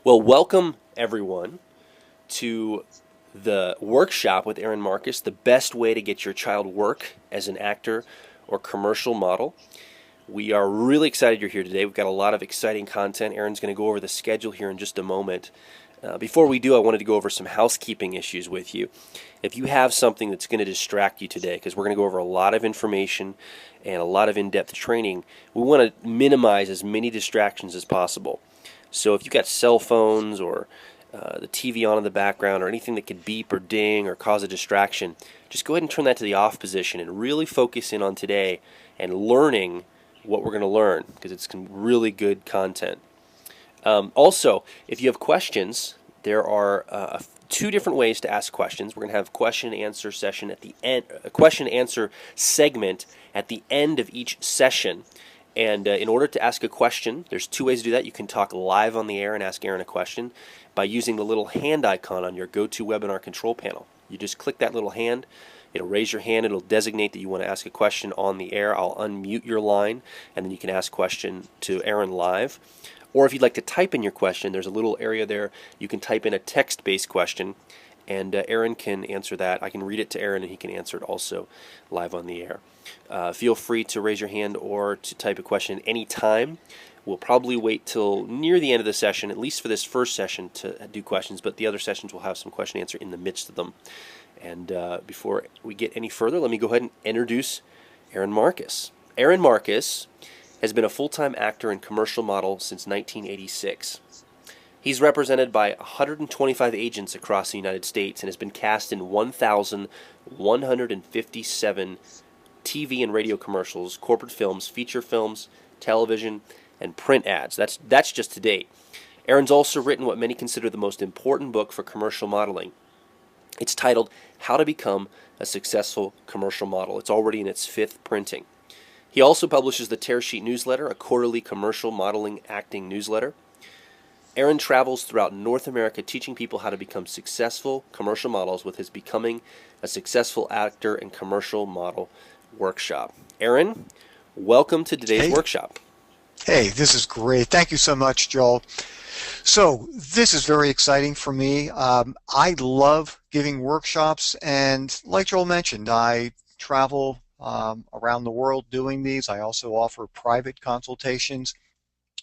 Well, welcome everyone to the workshop with Aaron Marcus, the best way to get your child work as an actor or commercial model. We are really excited you're here today. We've got a lot of exciting content. Aaron's going to go over the schedule here in just a moment. Before we do, I wanted to go over some housekeeping issues with you. If you have something that's going to distract you today, because we're going to go over a lot of information and a lot of in-depth training, we want to minimize as many distractions as possible. So if you've got cell phones or the TV on in the background or anything that could beep or ding or cause a distraction, just go ahead and turn that to the off position and really focus in on today and learning what we're going to learn, because it's some really good content. Also, if you have questions, there are two different ways to ask questions. We're going to have question and answer session at the end, a question and answer segment at the end of each session. And in order to ask a question, there's two ways to do that. You can talk live on the air and ask Aaron a question by using the little hand icon on your GoToWebinar control panel. You just click that little hand. It'll raise your hand. It'll designate that you want to ask a question on the air. I'll unmute your line, and then you can ask a question to Aaron live. Or if you'd like to type in your question, there's a little area there. You can type in a text-based question, and Aaron can answer that. I can read it to Aaron, and he can answer it also live on the air. Feel free to raise your hand or to type a question any time. We'll probably wait till near the end of the session, at least for this first session, to do questions, but the other sessions will have some question and answer in the midst of them. And before we get any further, let me go ahead and introduce Aaron Marcus. Aaron Marcus has been a full-time actor and commercial model since 1986. He's represented by 125 agents across the United States and has been cast in 1,157 TV and radio commercials, corporate films, feature films, television, and print ads. That's just to date. Aaron's also written what many consider the most important book for commercial modeling. It's titled How to Become a Successful Commercial Model. It's already in its 5th printing. He also publishes the Tear Sheet Newsletter, a quarterly commercial modeling acting newsletter. Aaron travels throughout North America teaching people how to become successful commercial models with his Becoming a Successful Actor and Commercial Model workshop. Aaron, welcome to today's workshop. Hey, this is great. Thank you so much, Joel. So this is very exciting for me. I love giving workshops, and like Joel mentioned, I travel around the world doing these. I also offer private consultations.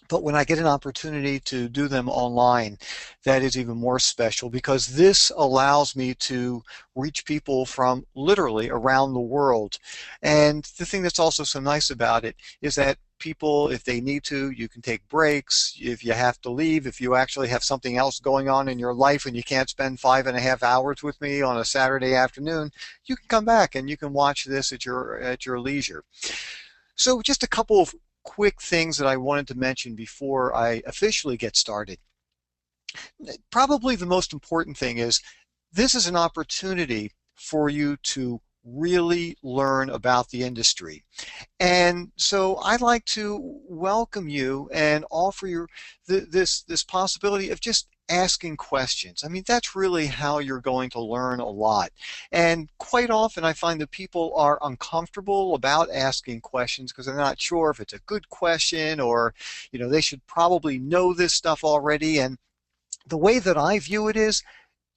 But when I get an opportunity to do them online, that is even more special, because this allows me to reach people from literally around the world. And the thing that's also so nice about it is that people, if they need to, you can take breaks. If you have to leave, if you actually have something else going on in your life and you can't spend 5.5 hours with me on a Saturday afternoon, you can come back and you can watch this at your leisure. So just a couple of quick things that I wanted to mention before I officially get started. Probably the most important thing is this is an opportunity for you to really learn about the industry. And so I'd like to welcome you and offer you this possibility of just asking questions. I mean, that's really how you're going to learn a lot. And quite often I find that people are uncomfortable about asking questions because they're not sure if it's a good question, or they should probably know this stuff already. And the way that I view it is,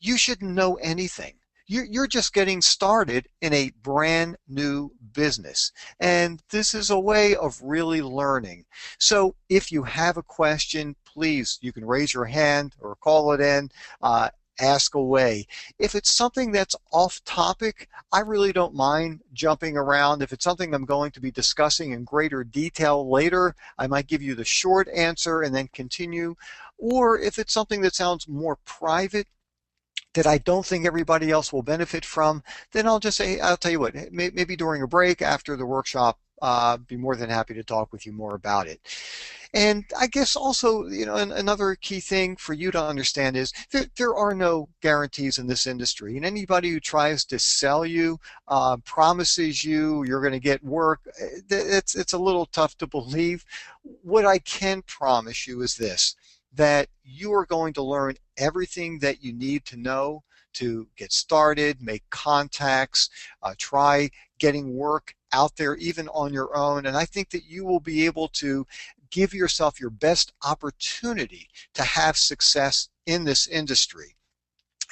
you shouldn't know anything. You're just getting started in a brand new business, and this is a way of really learning. So if you have a question, please, you can raise your hand or call it in, ask away. If it's something that's off topic, I really don't mind jumping around. If it's something I'm going to be discussing in greater detail later, I might give you the short answer and then continue. Or if it's something that sounds more private, that I don't think everybody else will benefit from, then I'll just say, I'll tell you what, maybe during a break after the workshop, be more than happy to talk with you more about it. And I guess also, another key thing for you to understand is there are no guarantees in this industry. And anybody who tries to sell you, promises you're going to get work, it's a little tough to believe. What I can promise you is this, that you are going to learn everything that you need to know to get started, make contacts, try getting work out there even on your own. And I think that you will be able to give yourself your best opportunity to have success in this industry.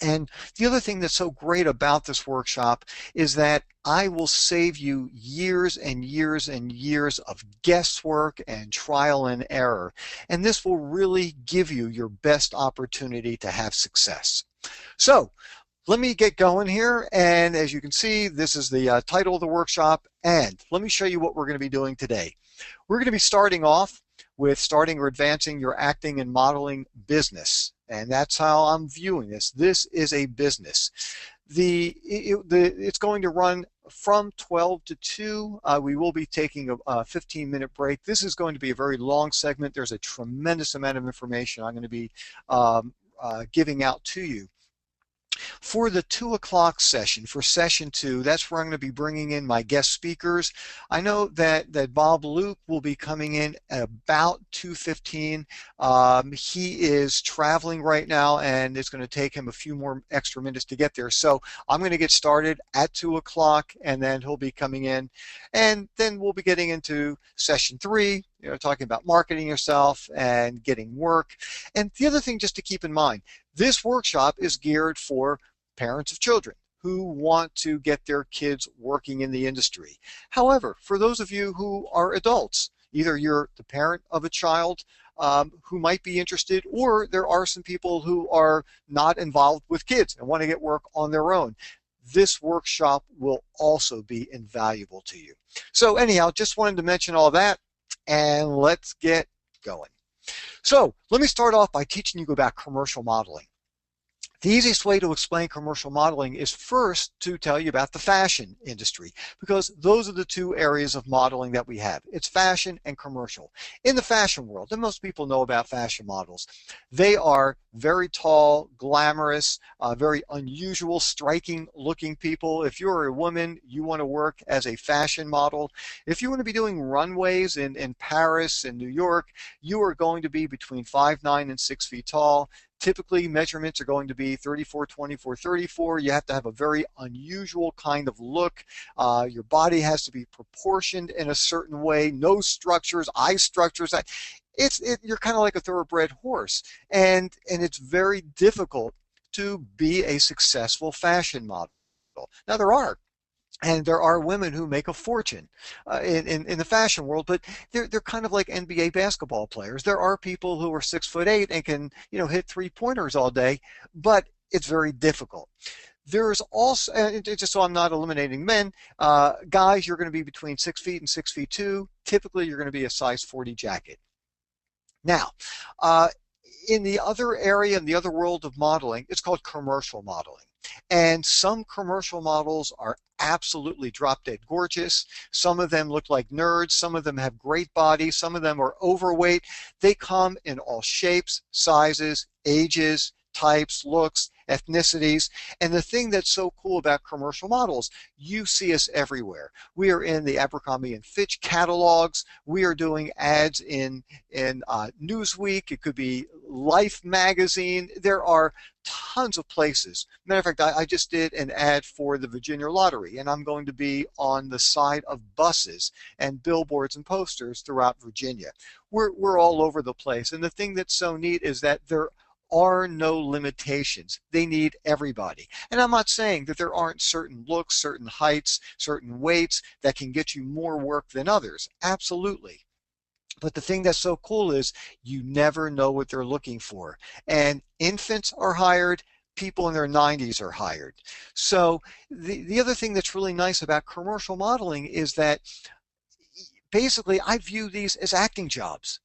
And the other thing that's so great about this workshop is that I will save you years and years and years of guesswork and trial and error. And this will really give you your best opportunity to have success. So let me get going here. And as you can see, this is the title of the workshop. And let me show you what we're going to be doing today. We're going to be starting off with starting or advancing your acting and modeling business. And that's how I'm viewing this. This is a business. It's going to run from 12 to 2. We will be taking a 15-minute break. This is going to be a very long segment. There's a tremendous amount of information I'm going to be giving out to you. For the 2 o'clock session, for session 2, that's where I'm going to be bringing in my guest speakers. I know that Bob Luke will be coming in at about 2:15. He is traveling right now, and it's going to take him a few more extra minutes to get there. So I'm going to get started at 2 o'clock, and then he'll be coming in. And then we'll be getting into session 3, talking about marketing yourself and getting work. And the other thing just to keep in mind, this workshop is geared for parents of children who want to get their kids working in the industry. However, for those of you who are adults, either you're the parent of a child who might be interested, or there are some people who are not involved with kids and want to get work on their own, this workshop will also be invaluable to you. So anyhow, just wanted to mention all that, and let's get going. So let me start off by teaching you about commercial modeling. The easiest way to explain commercial modeling is first to tell you about the fashion industry, because those are the two areas of modeling that we have. It's fashion and commercial. In the fashion world, and most people know about fashion models, they are very tall, glamorous, very unusual, striking looking people. If you're a woman, you want to work as a fashion model. If you want to be doing runways in Paris and New York, you are going to be between 5'9" and 6 feet tall. Typically, measurements are going to be 34, 24, 34. You have to have a very unusual kind of look. Your body has to be proportioned in a certain way. Nose structures, eye structures. You're kind of like a thoroughbred horse. And it's very difficult to be a successful fashion model. Now, there are women who make a fortune in the fashion world, but they're kind of like NBA basketball players. There are people who are 6'8" and can hit three-pointers all day, but it's very difficult. There's also, just so I'm not eliminating men, guys, you're going to be between 6 feet and 6 feet 2. Typically, you're going to be a size 40 jacket. Now, in the other area, in the other world of modeling, it's called commercial modeling. And some commercial models are absolutely drop dead gorgeous. Some of them look like nerds. Some of them have great bodies. Some of them are overweight. They come in all shapes, sizes, ages, types, looks, ethnicities. And the thing that's so cool about commercial models, you see us everywhere. We are in the Abercrombie and Fitch catalogs. We are doing ads in Newsweek. It could be Life magazine. There are tons of places. Matter of fact, I just did an ad for the Virginia Lottery, and I'm going to be on the side of buses and billboards and posters throughout Virginia. We're all over the place. And the thing that's so neat is that there are no limitations. They need everybody. And I'm not saying that there aren't certain looks, certain heights, certain weights that can get you more work than others. Absolutely. But the thing that's so cool is you never know what they're looking for. And infants are hired, people in their 90s are hired. So the other thing that's really nice about commercial modeling is that basically I view these as acting jobs.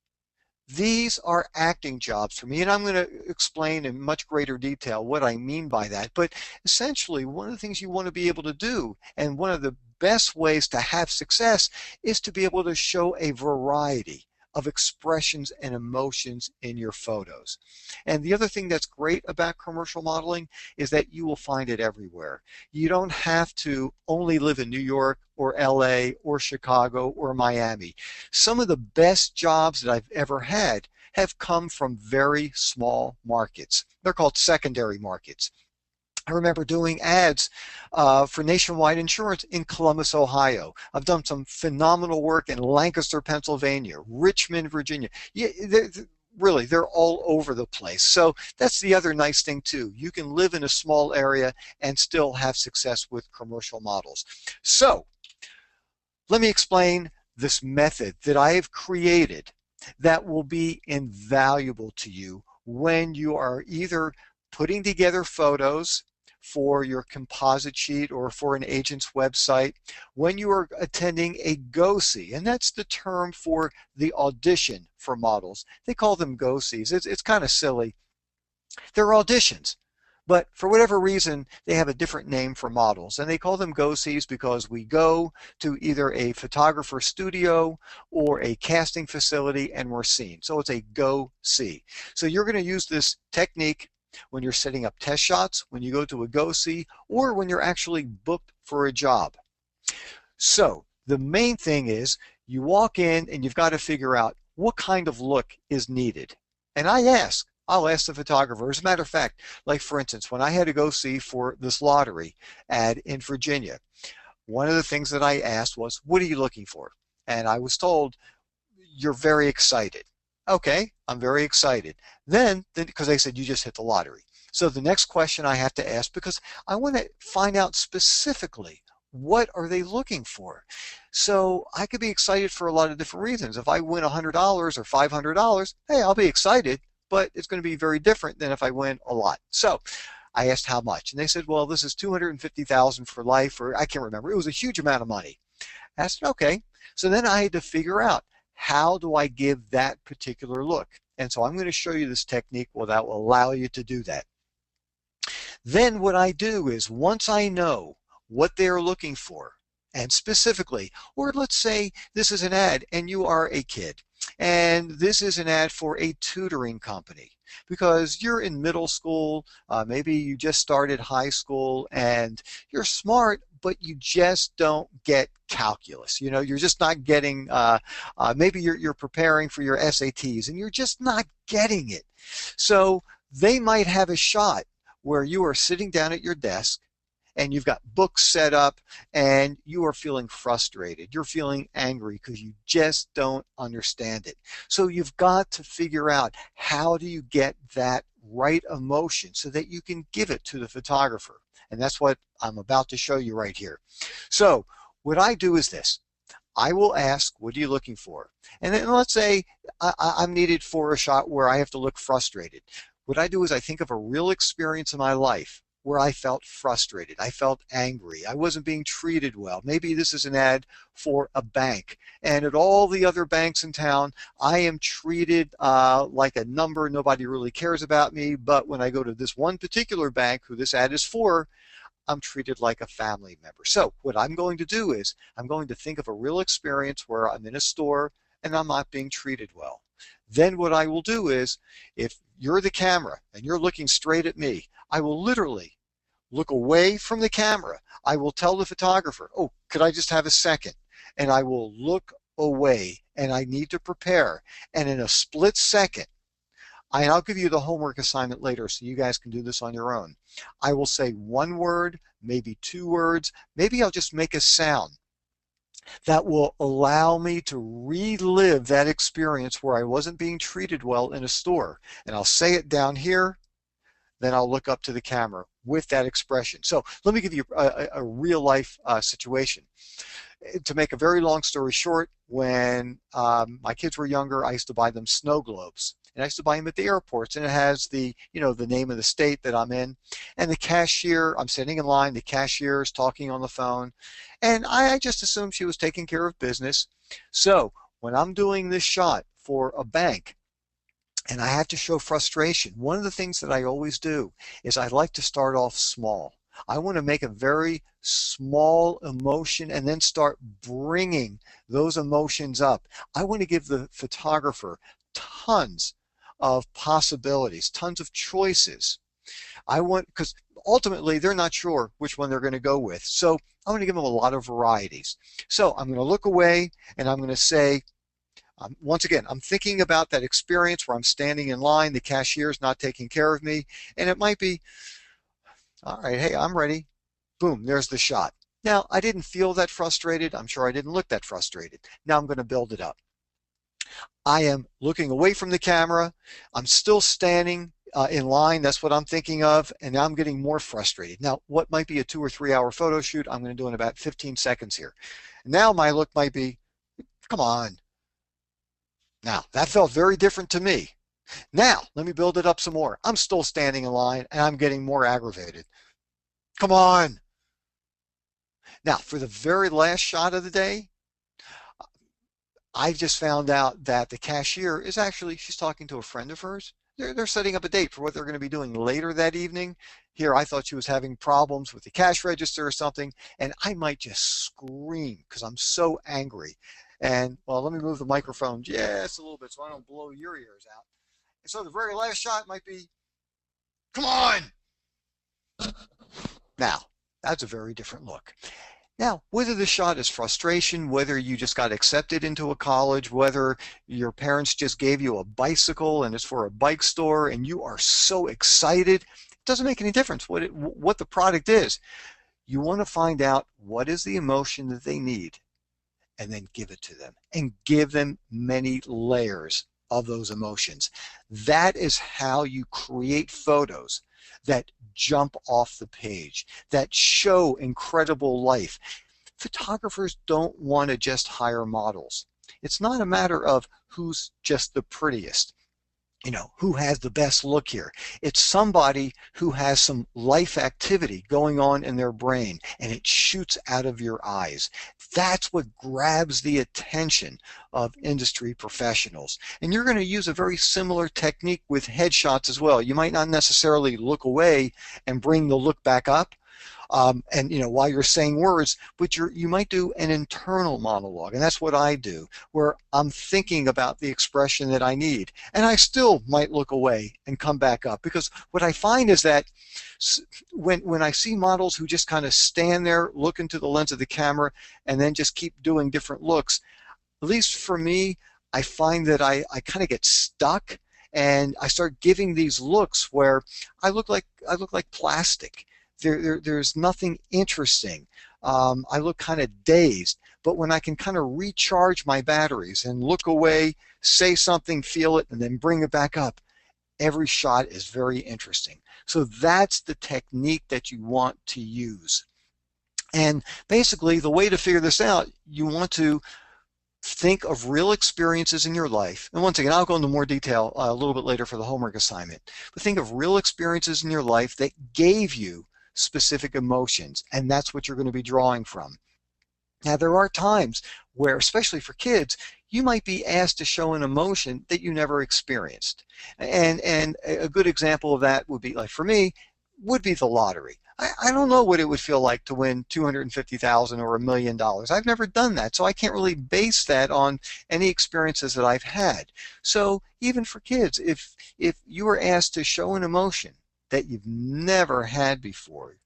These are acting jobs for me, and I'm going to explain in much greater detail what I mean by that. But essentially, one of the things you want to be able to do, and one of the best ways to have success, is to be able to show a variety of expressions and emotions in your photos. And the other thing that's great about commercial modeling is that you will find it everywhere. You don't have to only live in New York or LA or Chicago or Miami. Some of the best jobs that I've ever had have come from very small markets. They're called secondary markets. I remember doing ads for Nationwide Insurance in Columbus, Ohio. I've done some phenomenal work in Lancaster, Pennsylvania, Richmond, Virginia. Yeah, really, they're all over the place. So that's the other nice thing too. You can live in a small area and still have success with commercial models. So let me explain this method that I have created that will be invaluable to you when you are either putting together photos for your composite sheet or for an agent's website, when you are attending a go-see, and that's the term for the audition for models. They call them go-sees. It's kind of silly. They're auditions. But for whatever reason, they have a different name for models. And they call them go-sees because we go to either a photographer studio or a casting facility and we're seen. So it's a go-see. So you're going to use this technique when you're setting up test shots, when you go to a go-see, or when you're actually booked for a job. So the main thing is you walk in and you've got to figure out what kind of look is needed. And I'll ask the photographer. As a matter of fact, like for instance, when I had to go see for this lottery ad in Virginia, one of the things that I asked was, what are you looking for? And I was told, you're very excited. Okay, I'm very excited. Then, because they said you just hit the lottery. So the next question I have to ask, because I want to find out specifically, what are they looking for? So I could be excited for a lot of different reasons. If I win $100 or $500, hey, I'll be excited, but it's going to be very different than if I win a lot. So I asked how much, and they said, well, this is $250,000 for life, or I can't remember. It was a huge amount of money. I said, okay. So then I had to figure out, how do I give that particular look? And so I'm going to show you this technique that will allow you to do that. Then what I do is, once I know what they're looking for, and specifically, or let's say this is an ad and you are a kid, and this is an ad for a tutoring company because you're in middle school, maybe you just started high school, and you're smart, but you just don't get calculus. You know, you're just not getting, maybe you're preparing for your SATs and you're just not getting it. So they might have a shot where you are sitting down at your desk and you've got books set up and you are feeling frustrated. You're feeling angry because you just don't understand it. So you've got to figure out, how do you get that right emotion so that you can give it to the photographer? And that's what I'm about to show you right here. So what I do is this. I will ask, what are you looking for? And then let's say I'm needed for a shot where I have to look frustrated. What I do is I think of a real experience in my life where I felt frustrated. I felt angry. I wasn't being treated well. Maybe this is an ad for a bank. And at all the other banks in town, I am treated like a number. Nobody really cares about me. But when I go to this one particular bank who this ad is for, I'm treated like a family member. So what I'm going to do is I'm going to think of a real experience where I'm in a store and I'm not being treated well. Then what I will do is, if you're the camera and you're looking straight at me, I will literally look away from the camera. I will tell the photographer, oh, could I just have a second? And I will look away, and I need to prepare. And in a split second, and I'll give you the homework assignment later so you guys can do this on your own. I will say one word, maybe two words, maybe I'll just make a sound that will allow me to relive that experience where I wasn't being treated well in a store. And I'll say it down here, then I'll look up to the camera with that expression. So let me give you a real life situation. To make a very long story short, when my kids were younger, I used to buy them snow globes. And I used to buy them at the airports, and it has the, the name of the state that I'm in. And the cashier, I'm sitting in line, the cashier is talking on the phone, and I just assumed she was taking care of business. So when I'm doing this shot for a bank, and I have to show frustration, one of the things that I always do is I like to start off small. I want to make a very small emotion and then start bringing those emotions up. I want to give the photographer tons of possibilities, tons of choices. Because ultimately they're not sure which one they're going to go with. So I'm going to give them a lot of varieties. So I'm going to look away and I'm going to say, once again, I'm thinking about that experience where I'm standing in line, the cashier's not taking care of me, and it might be, All right, hey, I'm ready. Boom, there's the shot. Now, I didn't feel that frustrated. I'm sure I didn't look that frustrated. Now I'm going to build it up. I am looking away from the camera. I'm still standing in line. That's what I'm thinking of. And now I'm getting more frustrated. Now, what might be a 2 or 3 hour photo shoot, I'm going to do in about 15 seconds here. Now my look might be, come on. Now, that felt very different to me. Now, let me build it up some more. I'm still standing in line and I'm getting more aggravated. Come on. Now, for the very last shot of the day, I just found out that the cashier is actually, she's talking to a friend of hers. They're setting up a date for what they're going to be doing later that evening. Here, I thought she was having problems with the cash register or something, and I might just scream because I'm so angry. And, well, let me move the microphone just a little bit so I don't blow your ears out. And so the very last shot might be, come on! Now, that's a very different look. Now, whether the shot is frustration, whether you just got accepted into a college, whether your parents just gave you a bicycle and it's for a bike store and you are so excited, it doesn't make any difference what the product is. You want to find out what is the emotion that they need and then give it to them and give them many layers of those emotions. That is how you create photos that jump off the page, that show incredible life. Photographers don't want to just hire models. It's not a matter of who's just the prettiest, who has the best look here. It's somebody who has some life activity going on in their brain and it shoots out of your eyes. That's what grabs the attention of industry professionals. And you're going to use a very similar technique with headshots as well. You might not necessarily look away and bring the look back up. And while you're saying words, but you might do an internal monologue, and that's what I do, where I'm thinking about the expression that I need, and I still might look away and come back up, because what I find is that when I see models who just kind of stand there, look into the lens of the camera, and then just keep doing different looks, at least for me, I find that I kind of get stuck, and I start giving these looks where I look like plastic. There's nothing interesting. I look kind of dazed, but when I can kind of recharge my batteries and look away, say something, feel it, and then bring it back up, every shot is very interesting. So that's the technique that you want to use. And basically, the way to figure this out, you want to think of real experiences in your life. And once again, I'll go into more detail a little bit later for the homework assignment. But think of real experiences in your life that gave you specific emotions, and that's what you're going to be drawing from. Now, there are times where, especially for kids, you might be asked to show an emotion that you never experienced. And a good example of that would be, like for me, would be the lottery. I don't know what it would feel like to win $250,000 or $1 million. I've never done that, so I can't really base that on any experiences that I've had. So even for kids, if you were asked to show an emotion that you've never had before,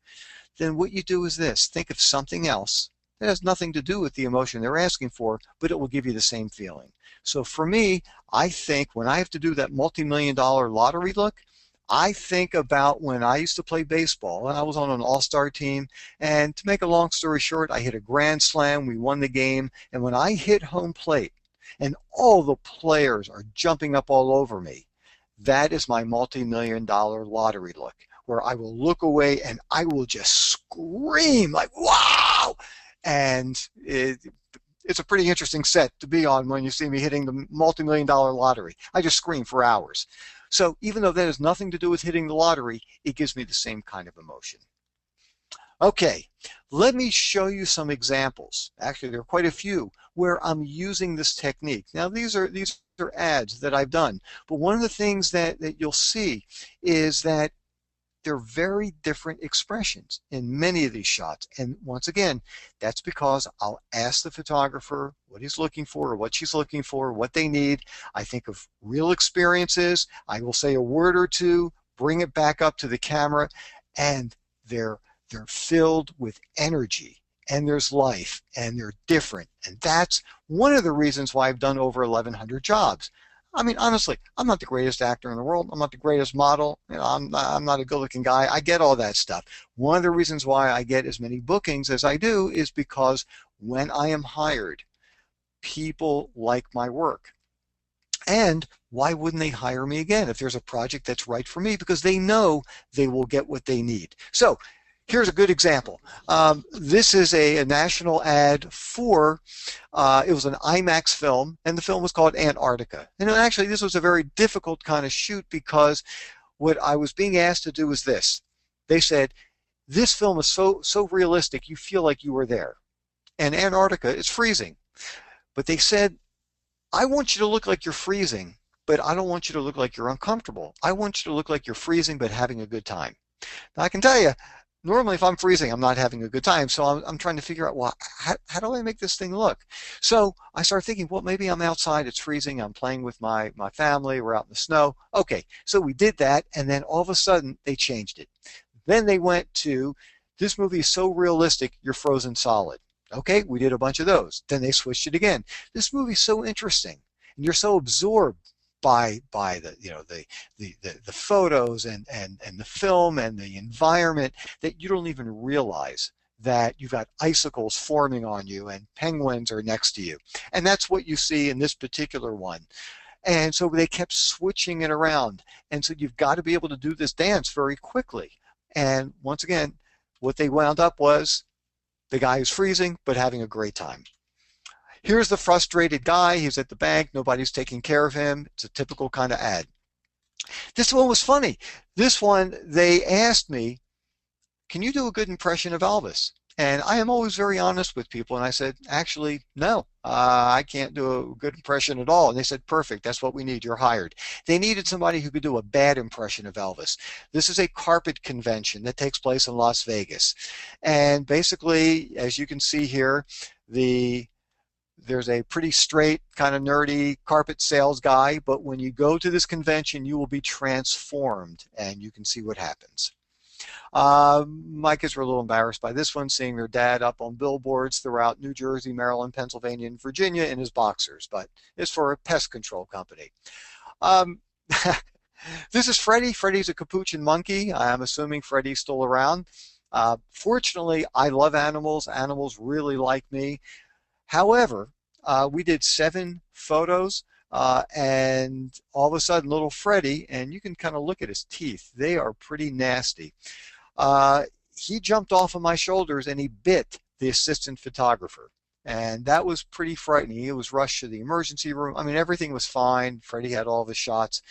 then what you do is this: think of something else that has nothing to do with the emotion they're asking for, but it will give you the same feeling. So for me, I think when I have to do that multi-million-dollar lottery look, I think about when I used to play baseball and I was on an all-star team, and to make a long story short, I hit a grand slam, we won the game, and when I hit home plate and all the players are jumping up all over me, that is my multi-million-dollar lottery look, where I will look away and I will just scream like, wow! And it's a pretty interesting set to be on when you see me hitting the multi-million-dollar lottery. I just scream for hours. So even though that has nothing to do with hitting the lottery, it gives me the same kind of emotion. Okay, let me show you some examples. Actually, there are quite a few where I'm using this technique. Now, these are ads that I've done, but one of the things that you'll see is that they're very different expressions in many of these shots. And once again, that's because I'll ask the photographer what he's looking for or what she's looking for, what they need. I think of real experiences. I will say a word or two, bring it back up to the camera, and they're filled with energy, and there's life, and they're different. And that's one of the reasons why I've done over 1,100 jobs. I mean, honestly, I'm not the greatest actor in the world. I'm not the greatest model. I'm not a good-looking guy. I get all that stuff. One of the reasons why I get as many bookings as I do is because when I am hired, people like my work. And why wouldn't they hire me again if there's a project that's right for me? Because they know they will get what they need. So here's a good example. This is a national ad for, it was an IMAX film, and the film was called Antarctica. And actually, this was a very difficult kind of shoot because what I was being asked to do was this. They said, this film is so realistic, you feel like you were there. And Antarctica is freezing. But they said, I want you to look like you're freezing, but I don't want you to look like you're uncomfortable. I want you to look like you're freezing but having a good time. Now, I can tell you, normally if I'm freezing, I'm not having a good time. So I'm trying to figure out, well, how do I make this thing look? So I started thinking, well, maybe I'm outside, it's freezing, I'm playing with my family, we're out in the snow. Okay, so we did that, and then all of a sudden they changed it. Then they went to, this movie is so realistic, you're frozen solid. Okay, we did a bunch of those. Then they switched it again. This movie's so interesting, and you're so absorbed by the the photos and the film and the environment that you don't even realize that you've got icicles forming on you and penguins are next to you. And that's what you see in this particular one. And so they kept switching it around. And so you've got to be able to do this dance very quickly. And once again, what they wound up was the guy who's freezing but having a great time. Here's the frustrated guy. He's at the bank. Nobody's taking care of him. It's a typical kind of ad. This one was funny. This one, they asked me, can you do a good impression of Elvis? And I am always very honest with people. And I said, actually, no, I can't do a good impression at all. And they said, perfect. That's what we need. You're hired. They needed somebody who could do a bad impression of Elvis. This is a carpet convention that takes place in Las Vegas. And basically, as you can see here, there's a pretty straight, kind of nerdy carpet sales guy. But when you go to this convention, you will be transformed. And you can see what happens. My kids were a little embarrassed by this one, seeing their dad up on billboards throughout New Jersey, Maryland, Pennsylvania, and Virginia in his boxers, but it's for a pest control company. This is Freddie. Freddie's a capuchin monkey. I'm assuming Freddie's still around. Fortunately, I love animals. Animals really like me. However, we did 7 photos. And all of a sudden, little Freddie, and you can kind of look at his teeth. They are pretty nasty. He jumped off of my shoulders and he bit the assistant photographer. And that was pretty frightening. He was rushed to the emergency room. I mean, everything was fine. Freddie had all the shots.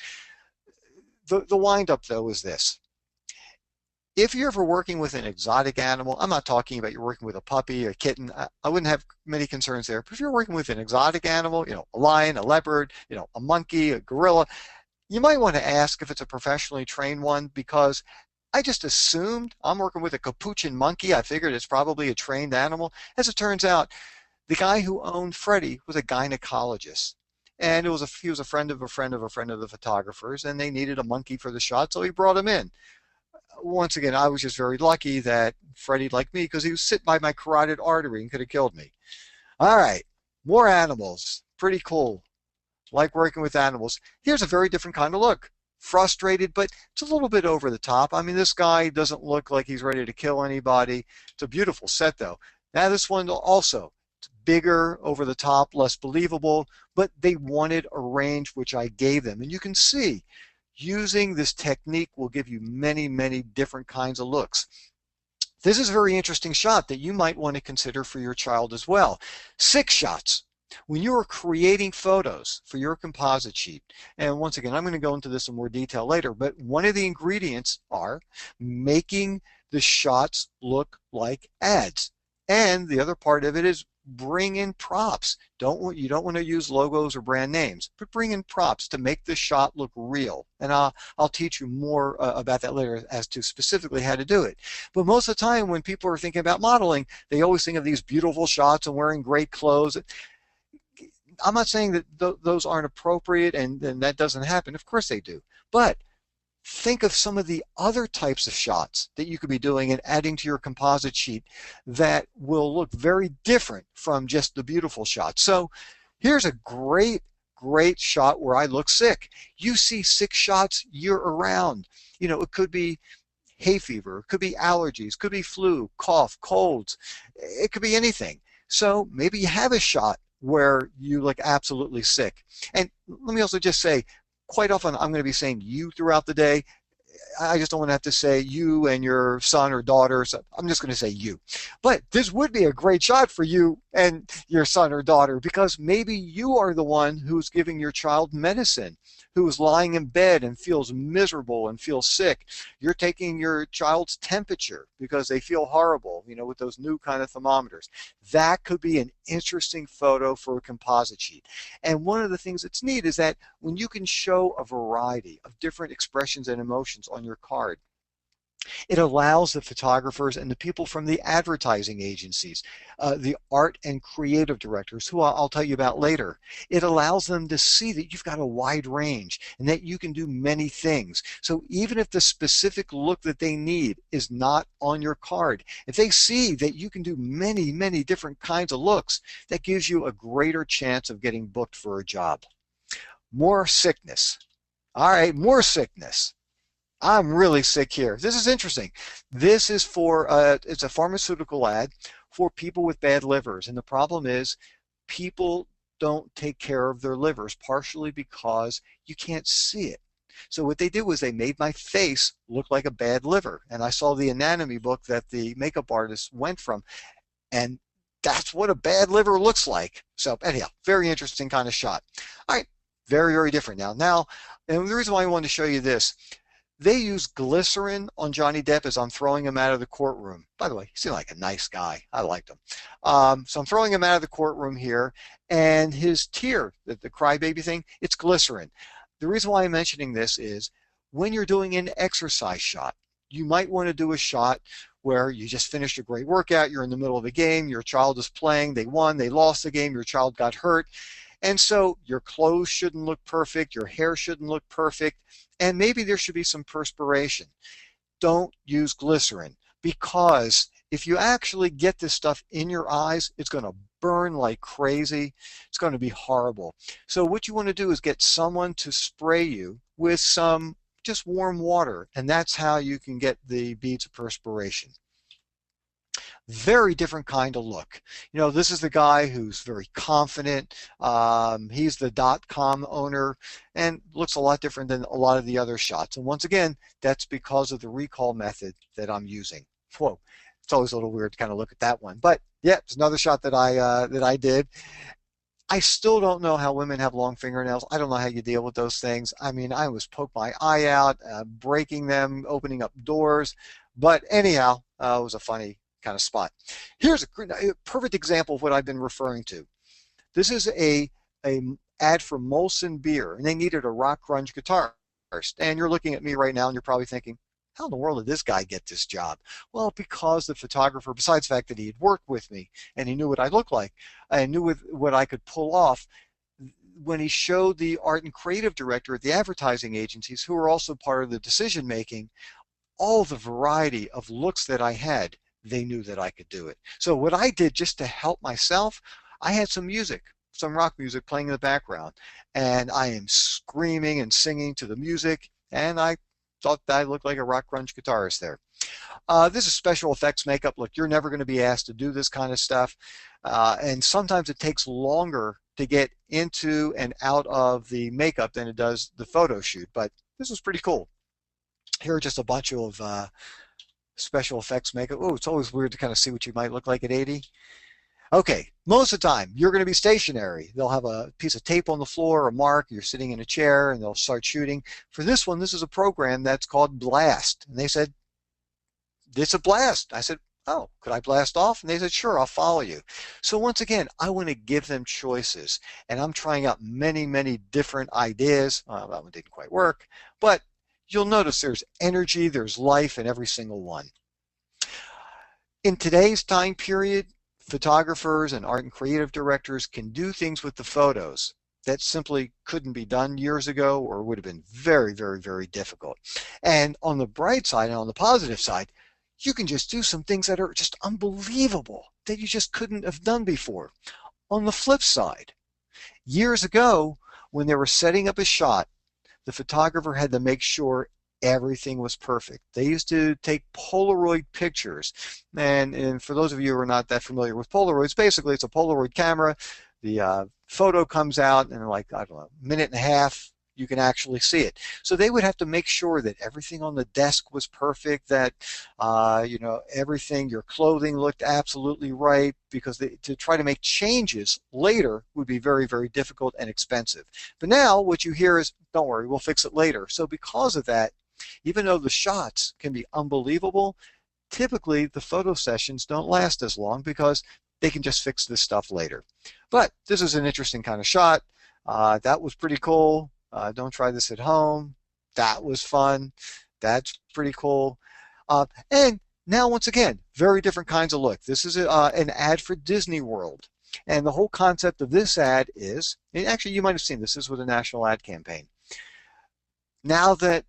The wind-up, though, is this. If you're ever working with an exotic animal, I'm not talking about you're working with a puppy or a kitten. I wouldn't have many concerns there. But if you're working with an exotic animal, a lion, a leopard, a monkey, a gorilla, you might want to ask if it's a professionally trained one, because I just assumed I'm working with a capuchin monkey. I figured it's probably a trained animal. As it turns out, the guy who owned Freddie was a gynecologist. And he was a friend of a friend of a friend of the photographer's, and they needed a monkey for the shot, so he brought him in. Once again, I was just very lucky that Freddie liked me because he was sitting by my carotid artery and could have killed me. All right, more animals. Pretty cool. Like working with animals. Here's a very different kind of look. Frustrated, but it's a little bit over the top. I mean, this guy doesn't look like he's ready to kill anybody. It's a beautiful set, though. Now, this one also, it's bigger, over the top, less believable, but they wanted a range which I gave them. And you can see, using this technique will give you many, many different kinds of looks. This is a very interesting shot that you might want to consider for your child as well. 6 shots. When you are creating photos for your composite sheet, and once again, I'm going to go into this in more detail later, but one of the ingredients are making the shots look like ads. And the other part of it is bring in props. You don't want to use logos or brand names, but bring in props to make the shot look real. And I'll teach you more about that later as to specifically how to do it. But most of the time when people are thinking about modeling, they always think of these beautiful shots and wearing great clothes. I'm not saying that those aren't appropriate and that doesn't happen. Of course they do. But think of some of the other types of shots that you could be doing and adding to your composite sheet that will look very different from just the beautiful shots. So here's a great great shot where I look sick. You see sick shots year around. It could be hay fever, it could be allergies, could be flu, cough, colds, it could be anything. So maybe you have a shot where you look absolutely sick. And let me also just say, quite often I'm going to be saying you throughout the day. I just don't want to have to say you and your son or daughter, so I'm just going to say you. But this would be a great shot for you and your son or daughter, because maybe you are the one who's giving your child medicine, who is lying in bed and feels miserable and feels sick. You're taking your child's temperature because they feel horrible, with those new kind of thermometers. That could be an interesting photo for a composite sheet. And one of the things that's neat is that when you can show a variety of different expressions and emotions on your card, it allows the photographers and the people from the advertising agencies, the art and creative directors, who I'll tell you about later, it allows them to see that you've got a wide range and that you can do many things. So even if the specific look that they need is not on your card, if they see that you can do many, many different kinds of looks, that gives you a greater chance of getting booked for a job. More sickness. All right, more sickness. I'm really sick here. This is interesting. This is for, it's a pharmaceutical ad for people with bad livers. And the problem is people don't take care of their livers, partially because you can't see it. So what they did was they made my face look like a bad liver. And I saw the anatomy book that the makeup artist went from. And that's what a bad liver looks like. So anyhow, very interesting kind of shot. All right, very, very different now. And the reason why I wanted to show you this, they use glycerin on Johnny Depp as I'm throwing him out of the courtroom. By the way, he seemed like a nice guy. I liked him. So I'm throwing him out of the courtroom here, and his tear, the crybaby thing, it's glycerin. The reason why I'm mentioning this is when you're doing an exercise shot, you might want to do a shot where you just finished a great workout, you're in the middle of a game, your child is playing, they won, they lost the game, your child got hurt. And so your clothes shouldn't look perfect, your hair shouldn't look perfect, and maybe there should be some perspiration. Don't use glycerin, because if you actually get this stuff in your eyes, it's going to burn like crazy. It's going to be horrible. So what you want to do is get someone to spray you with some just warm water, and that's how you can get the beads of perspiration. Very different kind of look. This is the guy who's very confident. He's the .com owner and looks a lot different than a lot of the other shots. And once again, that's because of the recall method that I'm using. Whoa, it's always a little weird to kind of look at that one. But yeah, it's another shot that I did. I still don't know how women have long fingernails. I don't know how you deal with those things. I mean, I always poke my eye out, breaking them, opening up doors. But anyhow, it was a funny kind of spot. Here's a perfect example of what I've been referring to. This is a ad for Molson Beer, and they needed a rock grunge guitarist. And you're looking at me right now, and you're probably thinking, how in the world did this guy get this job? Well, because the photographer, besides the fact that he had worked with me and he knew what I looked like, and knew what I could pull off, when he showed the art and creative director at the advertising agencies, who were also part of the decision making, all the variety of looks that I had, they knew that I could do it. So what I did just to help myself, I had some music, some rock music playing in the background, and I am screaming and singing to the music, and I thought that I looked like a rock grunge guitarist there. This is special effects makeup. Look, you're never going to be asked to do this kind of stuff, and sometimes it takes longer to get into and out of the makeup than it does the photo shoot, but this was pretty cool. Here are just a bunch of special effects makeup. Oh, it's always weird to kind of see what you might look like at 80. Okay, most of the time you're going to be stationary. They'll have a piece of tape on the floor, a mark, you're sitting in a chair, and they'll start shooting. For this one, this is a program that's called Blast. And they said, it's a blast. I said, oh, could I blast off? And they said, sure, I'll follow you. So once again, I want to give them choices. And I'm trying out many, many different ideas. That one didn't quite work. But you'll notice there's energy, there's life in every single one. In today's time period, photographers and art and creative directors can do things with the photos that simply couldn't be done years ago, or would have been very, very, very difficult. And on the bright side and on the positive side, you can just do some things that are just unbelievable that you just couldn't have done before. On the flip side, years ago, when they were setting up a shot, the photographer had to make sure everything was perfect. They used to take Polaroid pictures. And for those of you who are not that familiar with Polaroids, basically it's a Polaroid camera. The photo comes out in like, I don't know, a minute and a half, you can actually see it. So they would have to make sure that everything on the desk was perfect, that everything, your clothing looked absolutely right, because to try to make changes later would be very, very difficult and expensive. But now what you hear is, don't worry, we'll fix it later. So because of that, even though the shots can be unbelievable, typically the photo sessions don't last as long because they can just fix this stuff later. But this is an interesting kind of shot. That was pretty cool. Don't try this at home. That was fun. That's pretty cool. And now, once again, very different kinds of look. This is an ad for Disney World. And the whole concept of this ad is, and actually you might have seen this, this was a national ad campaign. Now that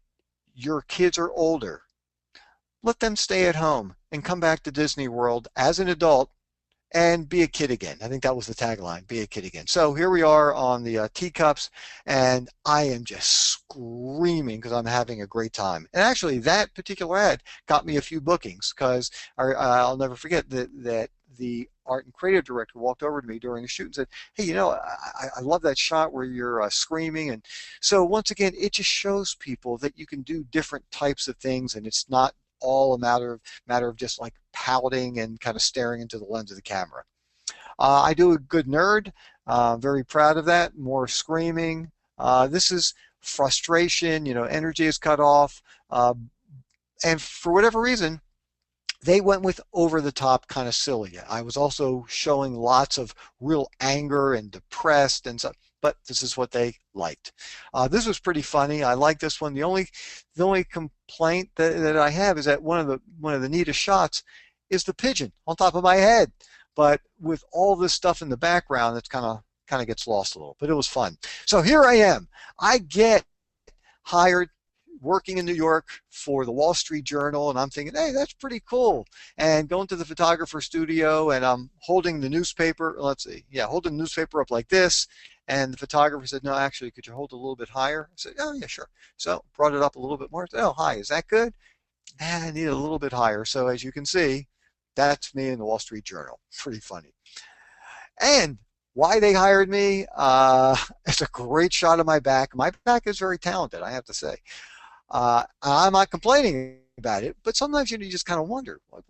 your kids are older, let them stay at home and come back to Disney World as an adult and be a kid again. I think that was the tagline, be a kid again. So here we are on the teacups, and I am just screaming because I'm having a great time. And actually, that particular ad got me a few bookings, because I'll never forget that the art and creative director walked over to me during the shoot and said, hey, I love that shot where you're screaming. And so once again, it just shows people that you can do different types of things, and it's not all a matter of just like pouting and kind of staring into the lens of the camera. I do a good nerd. Very proud of that. More screaming. This is frustration. Energy is cut off. And for whatever reason, they went with over-the-top kind of silly. I was also showing lots of real anger and depressed and stuff, but this is what they liked. This was pretty funny. I like this one. The only complaint that I have is that one of the neatest shots is the pigeon on top of my head. But with all this stuff in the background, it's kind of gets lost a little. But it was fun. So here I am. I get hired working in New York for the Wall Street Journal, and I'm thinking, hey, that's pretty cool. And going to the photographer studio, and I'm holding the newspaper, holding the newspaper up like this, and the photographer said, no, actually, could you hold it a little bit higher? I said, oh, yeah, sure. So brought it up a little bit more. I said, oh, hi, is that good? I need it a little bit higher. So as you can see, that's me in the Wall Street Journal. Pretty funny. And why they hired me, it's a great shot of my back. My back is very talented, I have to say. I'm not complaining about it, but sometimes you just kind of wonder, like,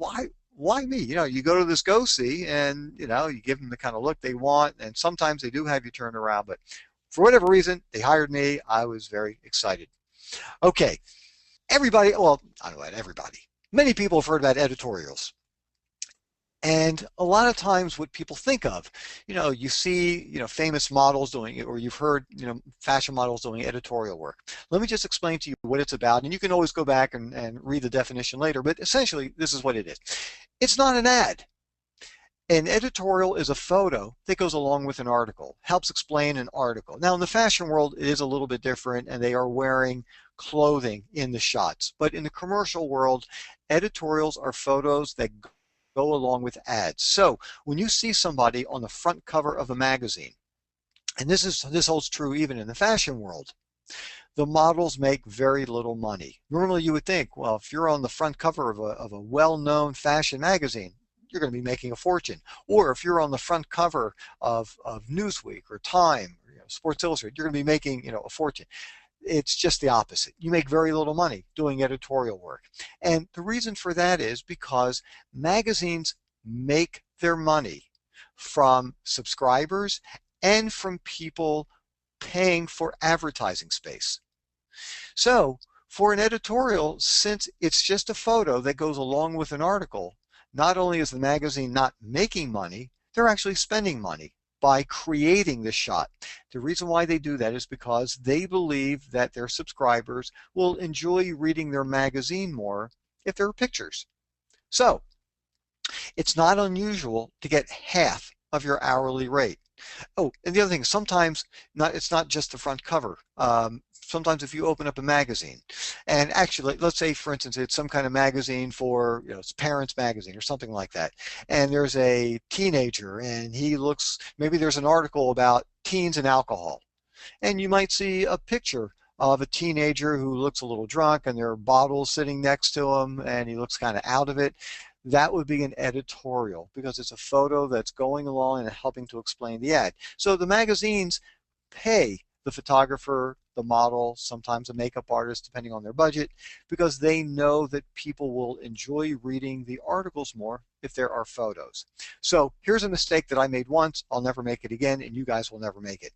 why me? You go to this go-see, and you give them the kind of look they want, and sometimes they do have you turn around, but for whatever reason, they hired me. I was very excited. Okay, everybody, well, I don't know about everybody. Many people have heard about editorials. And a lot of times what people think of, you see, famous models doing it, or you've heard, fashion models doing editorial work. Let me just explain to you what it's about, and you can always go back and read the definition later, but essentially this is what it is. It's not an ad. An editorial is a photo that goes along with an article, helps explain an article. Now in the fashion world, it is a little bit different, and they are wearing clothing in the shots. But in the commercial world, editorials are photos that go along with ads. So when you see somebody on the front cover of a magazine, and this holds true even in the fashion world, the models make very little money. Normally you would think, well, if you're on the front cover of a well-known fashion magazine, you're going to be making a fortune. Or if you're on the front cover of Newsweek or Time, or, Sports Illustrated, you're going to be making a fortune. It's just the opposite. You make very little money doing editorial work. And the reason for that is because magazines make their money from subscribers and from people paying for advertising space. So for an editorial, since it's just a photo that goes along with an article, not only is the magazine not making money, they're actually spending money by creating this shot. The reason why they do that is because they believe that their subscribers will enjoy reading their magazine more if there are pictures. So it's not unusual to get half of your hourly rate. Oh, and the other thing, sometimes it's not just the front cover. Sometimes if you open up a magazine, and actually, let's say, for instance, it's some kind of magazine for, it's Parents Magazine or something like that, and there's a teenager, and maybe there's an article about teens and alcohol. and you might see a picture of a teenager who looks a little drunk and there are bottles sitting next to him and he looks kind of out of it. That would be an editorial because it's a photo that's going along and helping to explain the ad. So the magazines pay the photographer, the model, sometimes a makeup artist, depending on their budget, because they know that people will enjoy reading the articles more if there are photos. So here's a mistake that I made once. I'll never make it again, and you guys will never make it.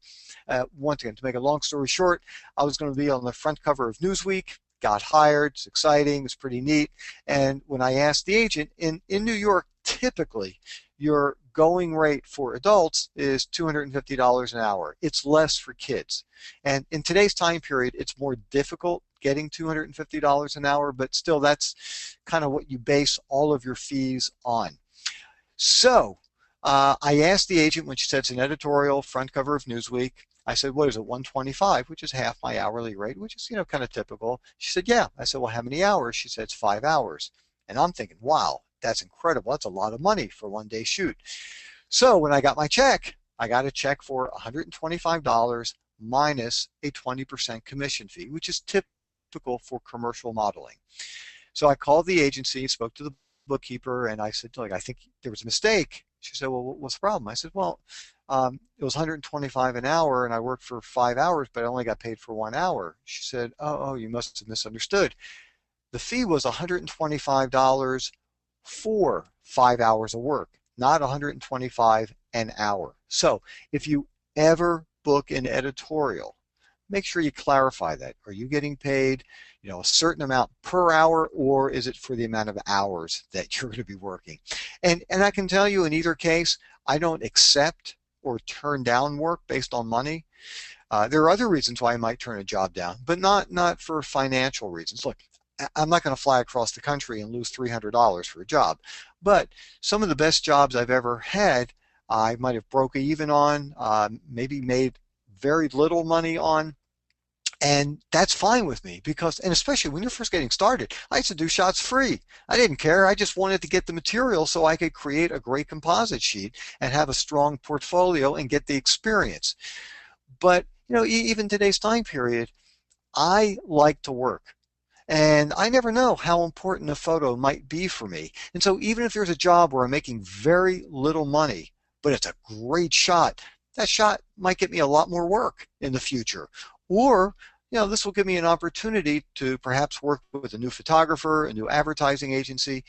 Once again, to make a long story short, I was going to be on the front cover of Newsweek, got hired. It's exciting. It's pretty neat. And when I asked the agent, in New York, typically, your going rate for adults is $250 an hour. It's less for kids. And in today's time period, it's more difficult getting $250 an hour, but still that's kind of what you base all of your fees on. So I asked the agent when she said it's an editorial, front cover of Newsweek. I said, what is it, 125, which is half my hourly rate, which is, kind of typical. She said, yeah. I said, well, how many hours? She said, it's 5 hours. And I'm thinking, wow, that's incredible. That's a lot of money for a one-day shoot. So when I got my check, I got a check for $125 minus a 20% commission fee, which is typical for commercial modeling. So I called the agency, spoke to the bookkeeper, and I said, look, I think there was a mistake. She said, well, what's the problem? I said, well, it was $125 an hour, and I worked for 5 hours, but I only got paid for 1 hour. She said, oh, you must have misunderstood. The fee was $125 for 5 hours of work, not $125 an hour. So if you ever book an editorial, make sure you clarify that. Are you getting paid, a certain amount per hour, or is it for the amount of hours that you're going to be working? And I can tell you in either case, I don't accept or turn down work based on money. There are other reasons why I might turn a job down, but not for financial reasons. Look, I'm not going to fly across the country and lose $300 for a job, but some of the best jobs I've ever had, I might have broke even on, maybe made very little money on, and that's fine with me because, and especially when you're first getting started, I used to do shots free. I didn't care. I just wanted to get the material so I could create a great composite sheet and have a strong portfolio and get the experience. But, even today's time period, I like to work. And I never know how important a photo might be for me. And so even if there's a job where I'm making very little money, but it's a great shot, that shot might get me a lot more work in the future. Or, this will give me an opportunity to perhaps work with a new photographer, a new advertising agency,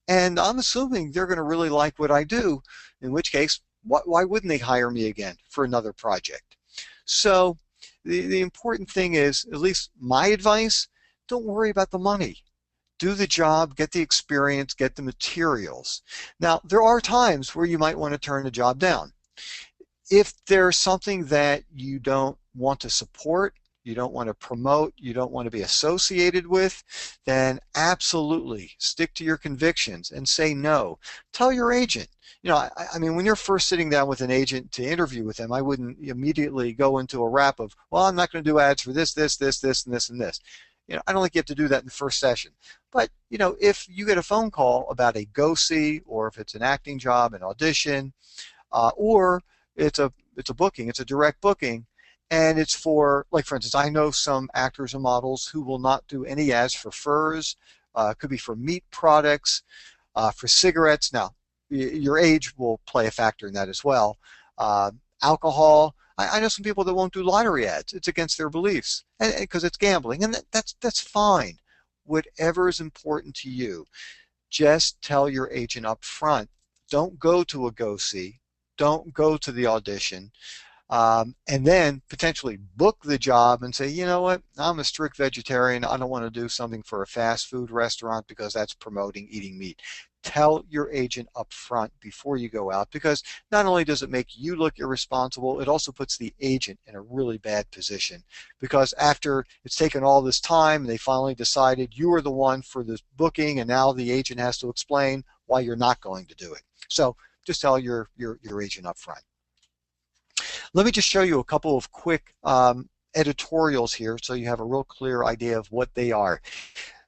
and I'm assuming they're going to really like what I do, in which case, why wouldn't they hire me again for another project? So the important thing is, at least my advice, don't worry about the money. Do the job, get the experience, get the materials. Now, there are times where you might want to turn a job down. If there's something that you don't want to support, you don't want to promote, you don't want to be associated with, then absolutely stick to your convictions and say no. Tell your agent. I mean, when you're first sitting down with an agent to interview with them, I wouldn't immediately go into a wrap of, well, I'm not going to do ads for this, this, this, this, and this, and this. I don't think you have to do that in the first session. But, if you get a phone call about a go-see, or if it's an acting job, an audition, or it's a booking, it's a direct booking, and it's for, like, for instance, I know some actors and models who will not do any ads for furs, could be for meat products, for cigarettes. Now, your age will play a factor in that as well. Alcohol. I know some people that won't do lottery ads. It's against their beliefs, and because it's gambling, and that's fine. Whatever is important to you, just tell your agent up front. Don't go to a go-see. Don't go to the audition, and then potentially book the job and say, you know what, I'm a strict vegetarian. I don't want to do something for a fast food restaurant because that's promoting eating meat. Tell your agent up front before you go out, because not only does it make you look irresponsible, it also puts the agent in a really bad position, because after it's taken all this time and they finally decided you are the one for this booking, and now the agent has to explain why you're not going to do it. So just tell your agent up front. Let me just show you a couple of quick editorials here so you have a real clear idea of what they are.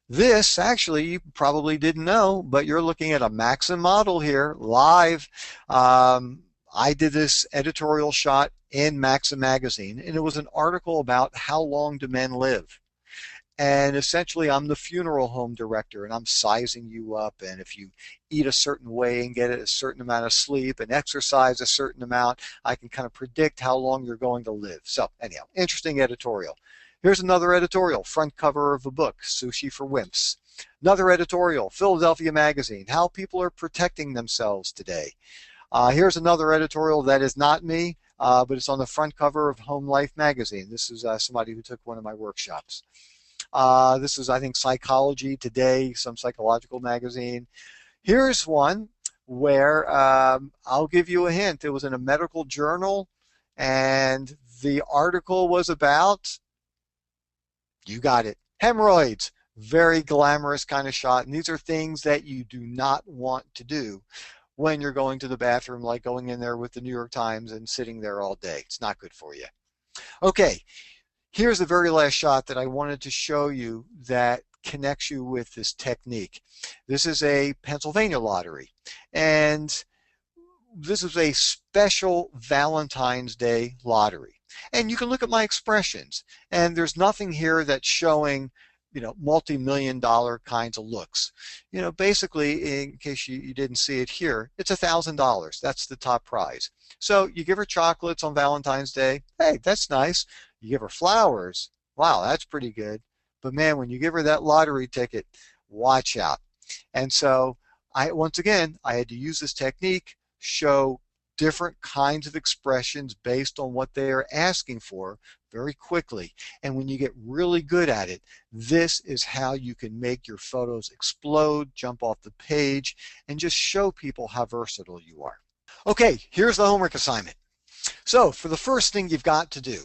This, actually, you probably didn't know, but you're looking at a Maxim model here, live. I did this editorial shot in Maxim magazine, and it was an article about how long do men live. And essentially, I'm the funeral home director, and I'm sizing you up. And if you eat a certain way and get a certain amount of sleep and exercise a certain amount, I can kind of predict how long you're going to live. So anyhow, interesting editorial. Here's another editorial, front cover of a book, Sushi for Wimps. Another editorial, Philadelphia Magazine, how people are protecting themselves today. Here's another editorial that is not me, but it's on the front cover of Home Life Magazine. This is somebody who took one of my workshops. This is, I think, Psychology Today, some psychological magazine. Here's one where I'll give you a hint. It was in a medical journal, and the article was about, you got it, hemorrhoids. Very glamorous kind of shot. And these are things that you do not want to do when you're going to the bathroom, like going in there with the New York Times and sitting there all day. It's not good for you. Okay. Here's the very last shot that I wanted to show you that connects you with this technique. This is a Pennsylvania lottery, and this is a special Valentine's Day lottery. And you can look at my expressions, and there's nothing here that's showing, multi-million-dollar kinds of looks. Basically, in case you didn't see it here, it's $1,000. That's the top prize. So you give her chocolates on Valentine's Day. Hey, that's nice. You give her flowers. Wow, that's pretty good. But man, when you give her that lottery ticket, watch out. And so once again, I had to use this technique, show different kinds of expressions based on what they are asking for very quickly. And when you get really good at it, this is how you can make your photos explode, jump off the page, and just show people how versatile you are. Okay, here's the homework assignment. So for the first thing you've got to do,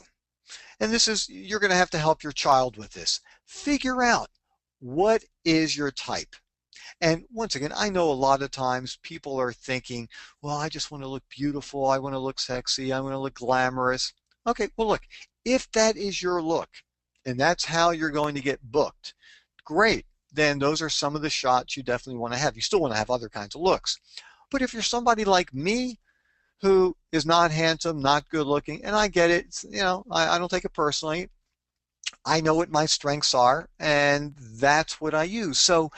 and this is, you're going to have to help your child with this, figure out what is your type. And once again, I know a lot of times people are thinking, well, I just want to look beautiful, I want to look sexy, I want to look glamorous. Okay, well look, if that is your look, and that's how you're going to get booked, great. Then those are some of the shots you definitely want to have. You still want to have other kinds of looks. But if you're somebody like me, who is not handsome, not good looking, and I get it, I don't take it personally. I know what my strengths are, and that's what I use. So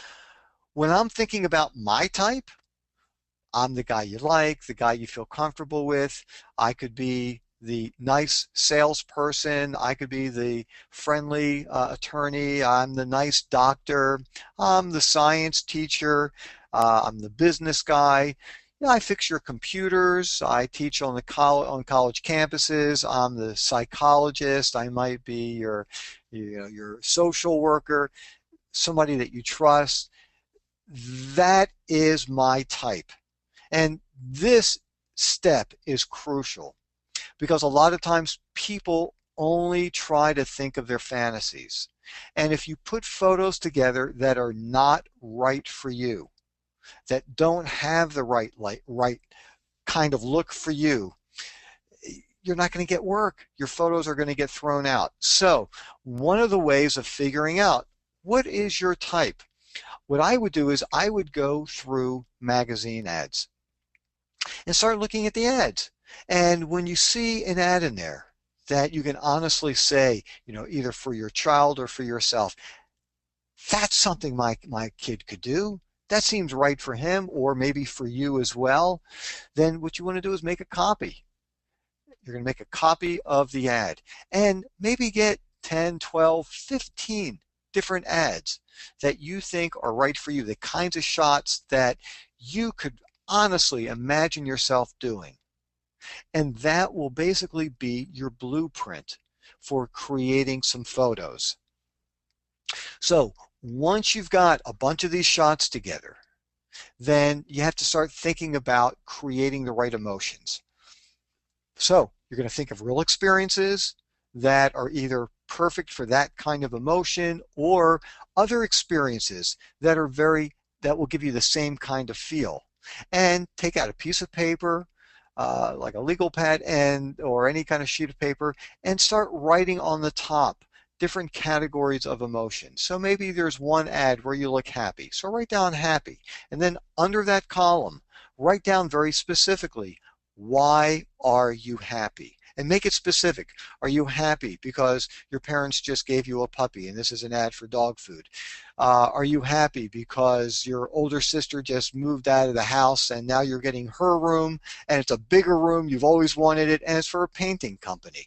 when I'm thinking about my type, I'm the guy you like, the guy you feel comfortable with. I could be the nice salesperson. I could be the friendly attorney. I'm the nice doctor. I'm the science teacher. I'm the business guy. I fix your computers. I teach on college campuses. I'm the psychologist. I might be your social worker, somebody that you trust. That is my type. And this step is crucial because a lot of times people only try to think of their fantasies. And if you put photos together that are not right for you, that don't have the right kind of look for you, you're not going to get work. Your photos are going to get thrown out. So one of the ways of figuring out what is your type, what I would do is I would go through magazine ads and start looking at the ads. And when you see an ad in there that you can honestly say, either for your child or for yourself, that's something my kid could do, that seems right for him, or maybe for you as well, then what you want to do is make a copy. You're going to make a copy of the ad and maybe get 10, 12, 15 different ads that you think are right for you, the kinds of shots that you could honestly imagine yourself doing. And that will basically be your blueprint for creating some photos. So once you've got a bunch of these shots together, then you have to start thinking about creating the right emotions. So you're going to think of real experiences that are either perfect for that kind of emotion or other experiences that will give you the same kind of feel. And take out a piece of paper, like a legal pad or any kind of sheet of paper, and start writing on the top different categories of emotion. So maybe there's one ad where you look happy. So write down happy. And then under that column, write down very specifically Why are you happy? And make it specific. Are you happy because your parents just gave you a puppy and this is an ad for dog food? Are you happy because your older sister just moved out of the house and now you're getting her room and it's a bigger room, you've always wanted it, and it's for a painting company?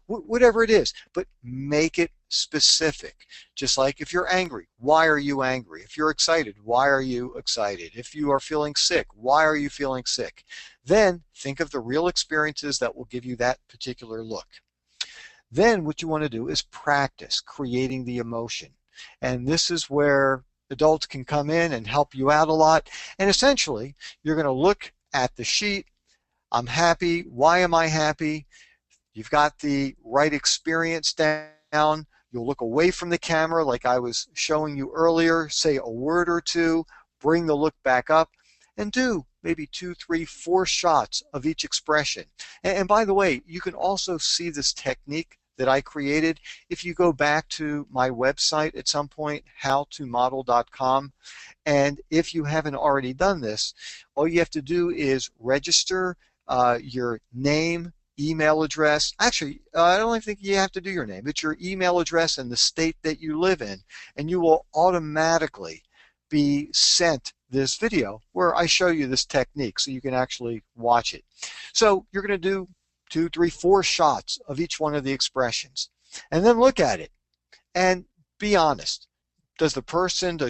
Whatever it is, but make it specific. Just like if you're angry, why are you angry? If you're excited, why are you excited? If you are feeling sick, why are you feeling sick? Then think of the real experiences that will give you that particular look. Then what you want to do is practice creating the emotion. And this is where adults can come in and help you out a lot. And essentially, you're going to look at the sheet. I'm happy. Why am I happy? You've got the right experience down. You'll look away from the camera like I was showing you earlier, say a word or two, bring the look back up, and do maybe 2, 3, 4 shots of each expression. And by the way, you can also see this technique that I created if you go back to my website at some point, howtomodel.com. And if you haven't already done this, all you have to do is register your name, email address. Actually, I don't even think you have to do your name. It's your email address and the state that you live in, and you will automatically be sent this video where I show you this technique so you can actually watch it. So you're going to do 2, 3, 4 shots of each one of the expressions, and then look at it and be honest. Does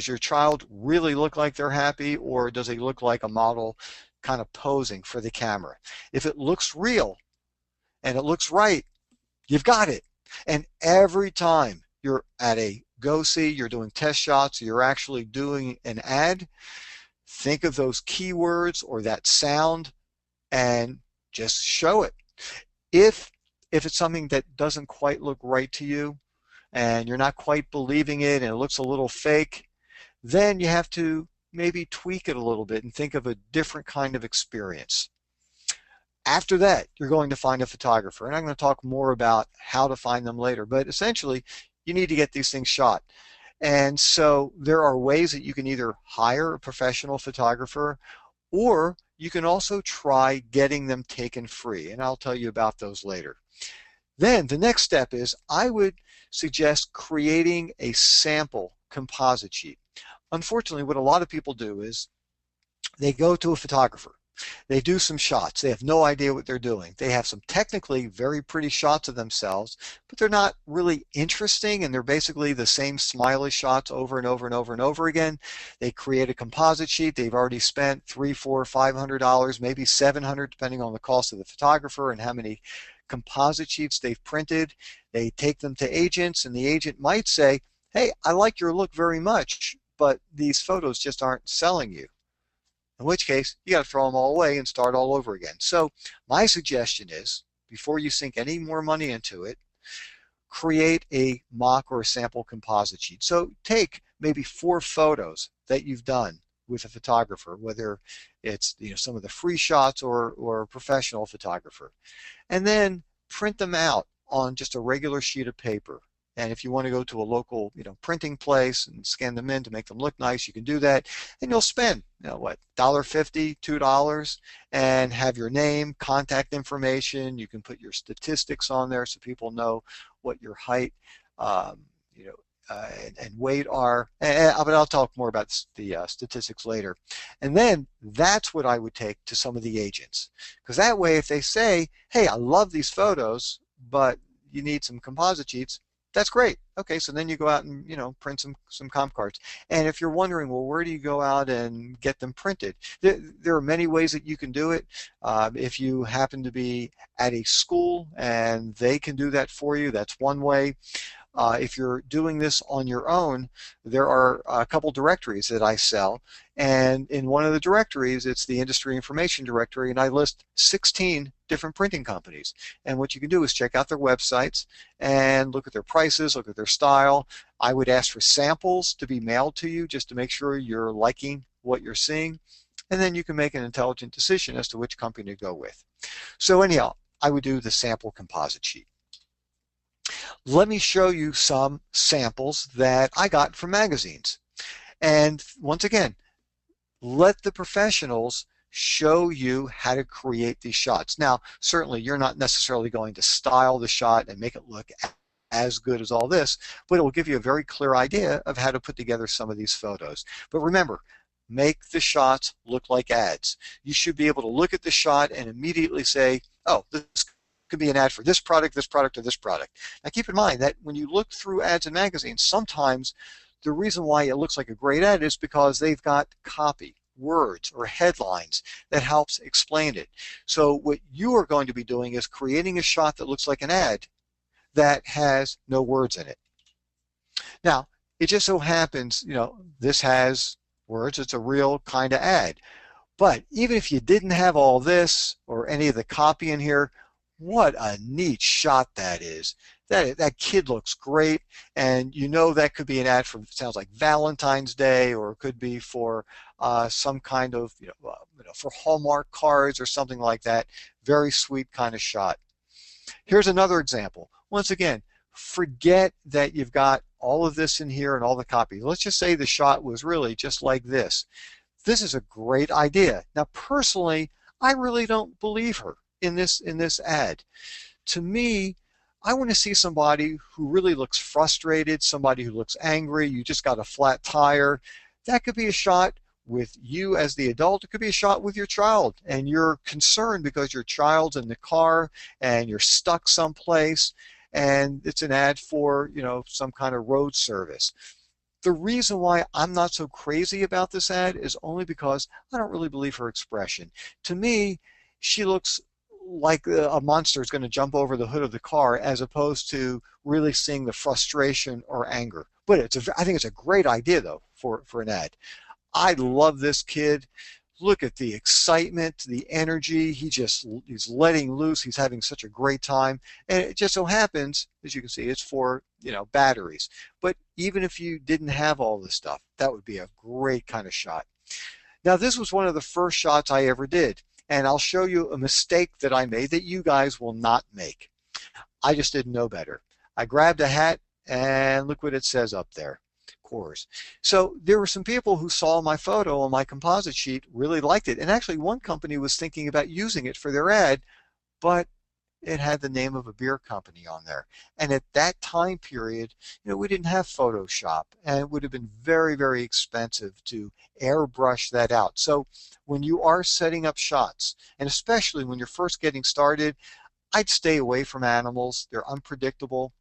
your child really look like they're happy, or does he look like a model kind of posing for the camera? If it looks real and it looks right, you've got it. And every time you're at a go-see, you're doing test shots, you're actually doing an ad, think of those keywords or that sound and just show it. If it's something that doesn't quite look right to you and you're not quite believing it and it looks a little fake, then you have to maybe tweak it a little bit and think of a different kind of experience. After that, you're going to find a photographer, and I'm going to talk more about how to find them later, but essentially you need to get these things shot. And so there are ways that you can either hire a professional photographer, or you can also try getting them taken free, and I'll tell you about those later. Then the next step is I would suggest creating a sample composite sheet. Unfortunately, what a lot of people do is they go to a photographer. They do some shots. They have no idea what they're doing. They have some technically very pretty shots of themselves, but they're not really interesting, and they're basically the same smiley shots over and over and over and over again. They create a composite sheet. They've already spent $300, $400, $500, maybe $700, depending on the cost of the photographer and how many composite sheets they've printed. They take them to agents, and the agent might say, hey, I like your look very much, but these photos just aren't selling you. In which case, you got to throw them all away and start all over again. So my suggestion is, before you sink any more money into it, create a mock or a sample composite sheet. So take maybe 4 photos that you've done with a photographer, whether it's some of the free shots or a professional photographer, and then print them out on just a regular sheet of paper. And if you want to go to a local, printing place and scan them in to make them look nice, you can do that. And you'll spend, what, $1.50, $2, and have your name, contact information. You can put your statistics on there so people know what your height, and weight are. But I'll talk more about the statistics later. And then that's what I would take to some of the agents, because that way, if they say, "Hey, I love these photos, but you need some composite sheets," that's great. Okay, so then you go out and print some comp cards. And if you're wondering, well, where do you go out and get them printed? There are many ways that you can do it. If you happen to be at a school and they can do that for you, that's one way. If you're doing this on your own, there are a couple directories that I sell, and in one of the directories, it's the Industry Information Directory, and I list 16 different printing companies. And what you can do is check out their websites and look at their prices, look at their style. I would ask for samples to be mailed to you just to make sure you're liking what you're seeing, and then you can make an intelligent decision as to which company to go with. So anyhow, I would do the sample composite sheet. Let me show you some samples that I got from magazines. And once again, let the professionals show you how to create these shots. Now, certainly you're not necessarily going to style the shot and make it look as good as all this, but it will give you a very clear idea of how to put together some of these photos. But remember, make the shots look like ads. You should be able to look at the shot and immediately say, oh, this could be an ad for this product, or this product. Now keep in mind that when you look through ads in magazines, sometimes the reason why it looks like a great ad is because they've got copy, words, or headlines that helps explain it. So what you are going to be doing is creating a shot that looks like an ad that has no words in it. Now, it just so happens, this has words. It's a real kind of ad. But even if you didn't have all this or any of the copy in here, what a neat shot that is. That kid looks great, and that could be an ad for, sounds like Valentine's Day, or it could be for some kind of, for Hallmark cards or something like that. Very sweet kind of shot. Here's another example. Once again, forget that you've got all of this in here and all the copy. Let's just say the shot was really just like this. This is a great idea. Now, personally, I really don't believe her in this ad. To me, I want to see somebody who really looks frustrated, somebody who looks angry. You just got a flat tire. That could be a shot with you as the adult. It could be a shot with your child, and you're concerned because your child's in the car and you're stuck someplace, and it's an ad for, some kind of road service. The reason why I'm not so crazy about this ad is only because I don't really believe her expression. To me, she looks like a monster is going to jump over the hood of the car, as opposed to really seeing the frustration or anger. But I think it's a great idea, though, for an ad. I love this kid. Look at the excitement, the energy. He's letting loose. He's having such a great time. And it just so happens, as you can see, it's for, batteries. But even if you didn't have all this stuff, that would be a great kind of shot. Now, this was one of the first shots I ever did. And I'll show you a mistake that I made that you guys will not make. I just didn't know better. I grabbed a hat, and look what it says up there. Coors. So there were some people who saw my photo on my composite sheet, really liked it, and actually one company was thinking about using it for their ad, but it had the name of a beer company on there. And at that time period, we didn't have Photoshop, and it would have been very, very expensive to airbrush that out. So when you are setting up shots, and especially when you're first getting started, I'd stay away from animals. They're unpredictable.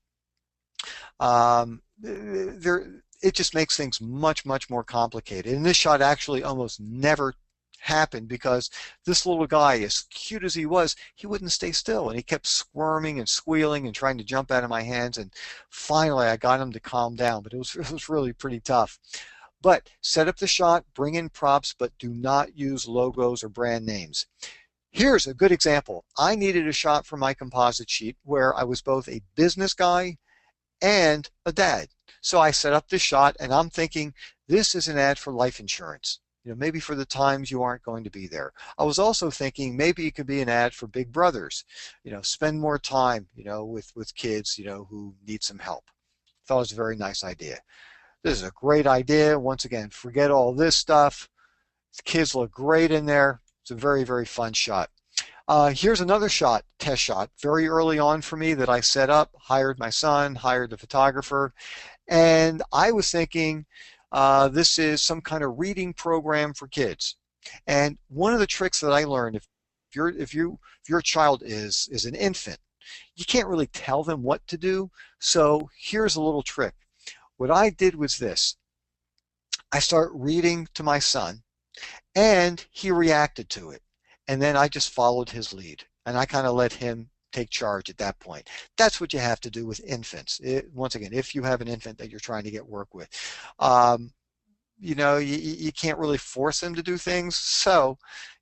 It just makes things much, much more complicated. And this shot actually almost never happened because this little guy, as cute as he wouldn't stay still, and he kept squirming and squealing and trying to jump out of my hands, and finally I got him to calm down, but it was really pretty tough. But set up the shot, bring in props, but do not use logos or brand names. Here's a good example. I needed a shot for my composite sheet where I was both a business guy and a dad. So I set up this shot, and I'm thinking this is an ad for life insurance. Maybe for the times you aren't going to be there. I was also thinking maybe it could be an ad for Big Brothers. Spend more time, with kids, who need some help. Thought it was a very nice idea. This is a great idea. Once again, forget all this stuff. The kids look great in there. It's a very, very fun shot. Here's another shot, test shot, very early on for me that I set up, hired my son, hired the photographer, and I was thinking this is some kind of reading program for kids. And one of the tricks that I learned, if your child is an infant, you can't really tell them what to do. So here's a little trick. What I did was this. I start reading to my son, and he reacted to it. And then I just followed his lead, and I kind of let him take charge at that point. That's what you have to do with infants. Once again, if you have an infant that you're trying to get work with, you can't really force them to do things. So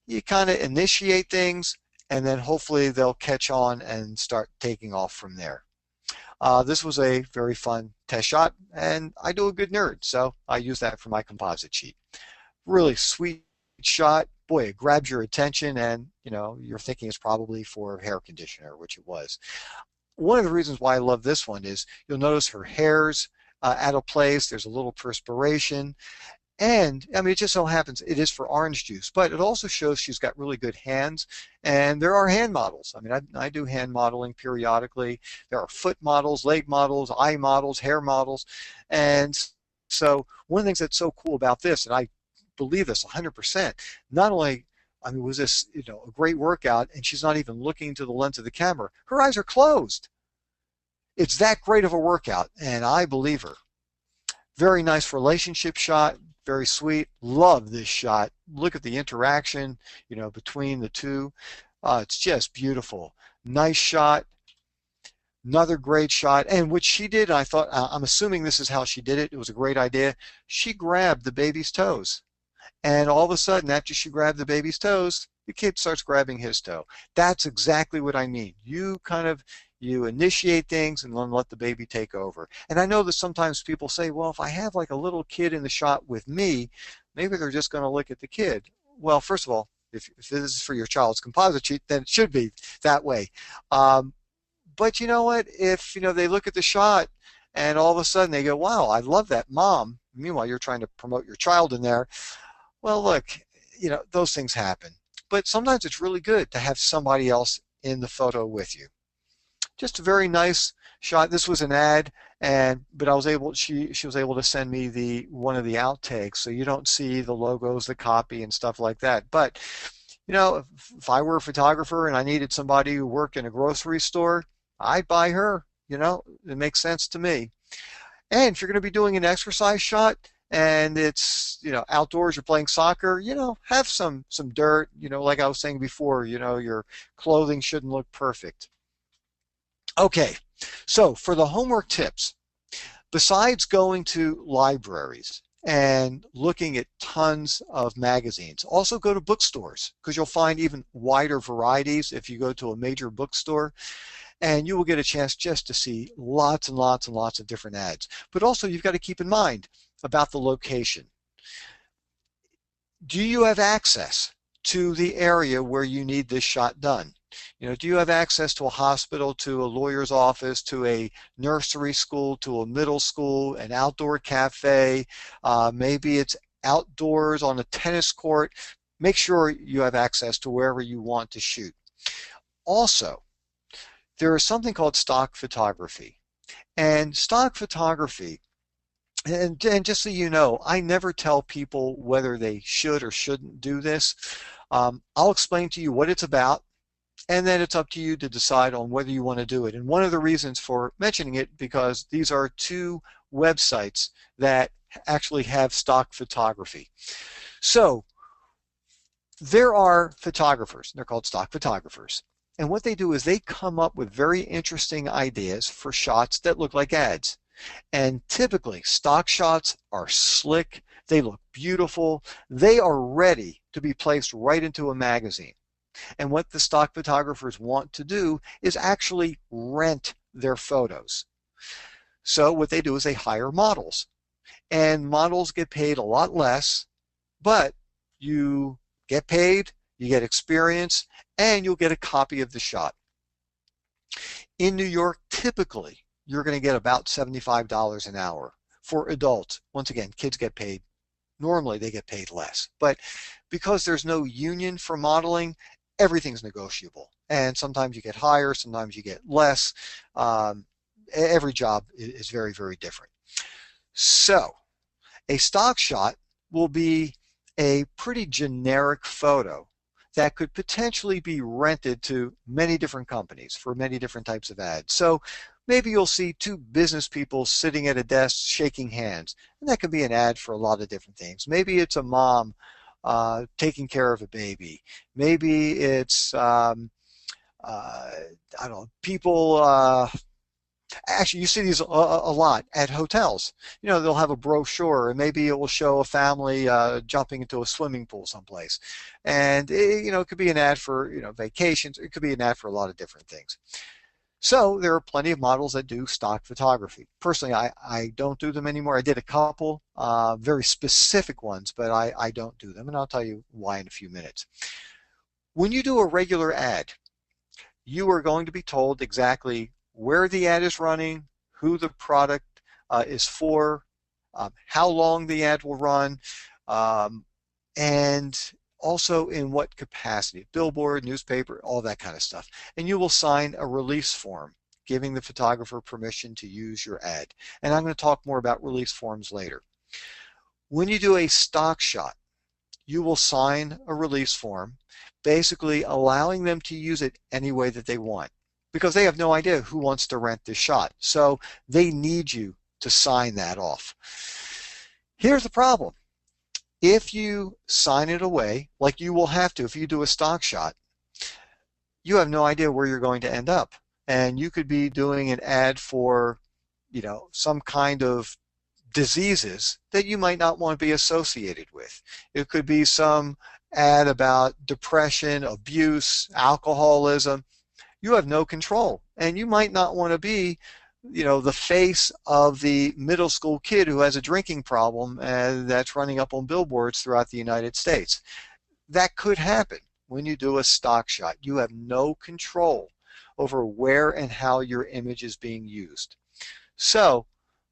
you kind of initiate things, and then hopefully they'll catch on and start taking off from there. This was a very fun test shot, and I do a good nerd, so I use that for my composite sheet. Really sweet shot. Boy, it grabs your attention, and you're thinking it's probably for hair conditioner, which it was. One of the reasons why I love this one is you'll notice her hair's out of place. There's a little perspiration, And I mean, it just so happens it is for orange juice, but it also shows she's got really good hands. And there are hand models. I mean, I do hand modeling periodically. There are foot models, leg models, eye models, hair models. And so one of the things that's so cool about this, and I believe this 100%, not only I mean, was this, a great workout, and she's not even looking into the lens of the camera. Her eyes are closed. It's that great of a workout, and I believe her. Very nice relationship shot, very sweet. Love this shot. Look at the interaction, between the two. It's just beautiful. Nice shot. Another great shot. And what she did, I thought, I'm assuming this is how she did it. It was a great idea. She grabbed the baby's toes. And all of a sudden, after she grabbed the baby's toes, the kid starts grabbing his toe. That's exactly what I mean. You initiate things and then let the baby take over. And I know that sometimes people say, well, if I have like a little kid in the shot with me, maybe they're just going to look at the kid. Well, first of all, if this is for your child's composite sheet, then it should be that way. But you know what? If they look at the shot and all of a sudden they go, wow, I love that mom. Meanwhile, you're trying to promote your child in there. Well, look, those things happen. But sometimes it's really good to have somebody else in the photo with you. Just a very nice shot. This was an ad, but she was able to send me one of the outtakes, so you don't see the logos, the copy, and stuff like that. But if I were a photographer and I needed somebody who worked in a grocery store, I'd buy her. It makes sense to me. And if you're going to be doing an exercise shot, and it's outdoors, you're playing soccer, have some dirt, like I was saying before, your clothing shouldn't look perfect. Okay, so for the homework tips, besides going to libraries and looking at tons of magazines, also go to bookstores, because you'll find even wider varieties if you go to a major bookstore, and you will get a chance just to see lots and lots and lots of different ads. But also you've got to keep in mind about the location. Do you have access to the area where you need this shot done? Do you have access to a hospital, to a lawyer's office, to a nursery school, to a middle school, an outdoor cafe? Maybe it's outdoors on a tennis court. Make sure you have access to wherever you want to shoot. Also, there is something called stock photography. And stock photography, and just so you know, I never tell people whether they should or shouldn't do this. I'll explain to you what it's about, and then it's up to you to decide on whether you want to do it. And one of the reasons for mentioning it, because these are two websites that actually have stock photography. So there are photographers, they're called stock photographers. And what they do is they come up with very interesting ideas for shots that look like ads. And typically, stock shots are slick, they look beautiful, they are ready to be placed right into a magazine. And what the stock photographers want to do is actually rent their photos. So what they do is they hire models. And models get paid a lot less, but you get paid, you get experience, and you'll get a copy of the shot. In New York, typically, you're going to get about $75 an hour. For adults, once again, kids get paid. Normally, they get paid less. But because there's no union for modeling, everything's negotiable. And sometimes you get higher, sometimes you get less. Every job is very, very different. So a stock shot will be a pretty generic photo that could potentially be rented to many different companies for many different types of ads. So maybe you'll see two business people sitting at a desk shaking hands, and that could be an ad for a lot of different things. Maybe it's a mom taking care of a baby. Maybe it's I don't know, people actually, you see these a lot at hotels. They'll have a brochure, and maybe it will show a family jumping into a swimming pool someplace. And it could be an ad for vacations. It could be an ad for a lot of different things. So there are plenty of models that do stock photography. Personally, I don't do them anymore. I did a couple, very specific ones, but I don't do them, and I'll tell you why in a few minutes. When you do a regular ad, you are going to be told exactly where the ad is running, who the product is for, how long the ad will run, um, and also in what capacity, billboard, newspaper, all that kind of stuff. And you will sign a release form giving the photographer permission to use your ad. And I'm going to talk more about release forms later. When you do a stock shot, you will sign a release form, basically allowing them to use it any way that they want, because they have no idea who wants to rent this shot. So they need you to sign that off. Here's the problem. If you sign it away, like you will have to if you do a stock shot, you have no idea where you're going to end up. And you could be doing an ad for, some kind of diseases that you might not want to be associated with. It could be some ad about depression, abuse, alcoholism. You have no control, and you might not want to be the face of the middle school kid who has a drinking problem and that's running up on billboards throughout the United States. That could happen when you do a stock shot. You have no control over where and how your image is being used. So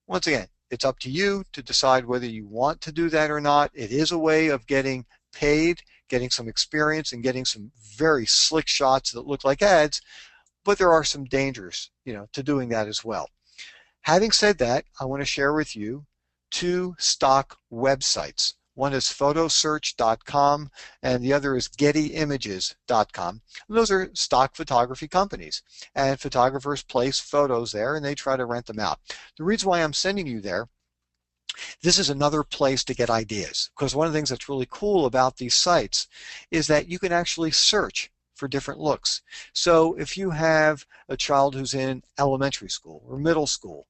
once again, it's up to you to decide whether you want to do that or not. It is a way of getting paid, getting some experience, and getting some very slick shots that look like ads, but there are some dangers, to doing that as well. Having said that, I want to share with you 2 stock websites. One is photosearch.com and the other is gettyimages.com. Those are stock photography companies, and photographers place photos there and they try to rent them out. The reason why I'm sending you there, this is another place to get ideas, because one of the things that's really cool about these sites is that you can actually search for different looks. So if you have a child who's in elementary school or middle school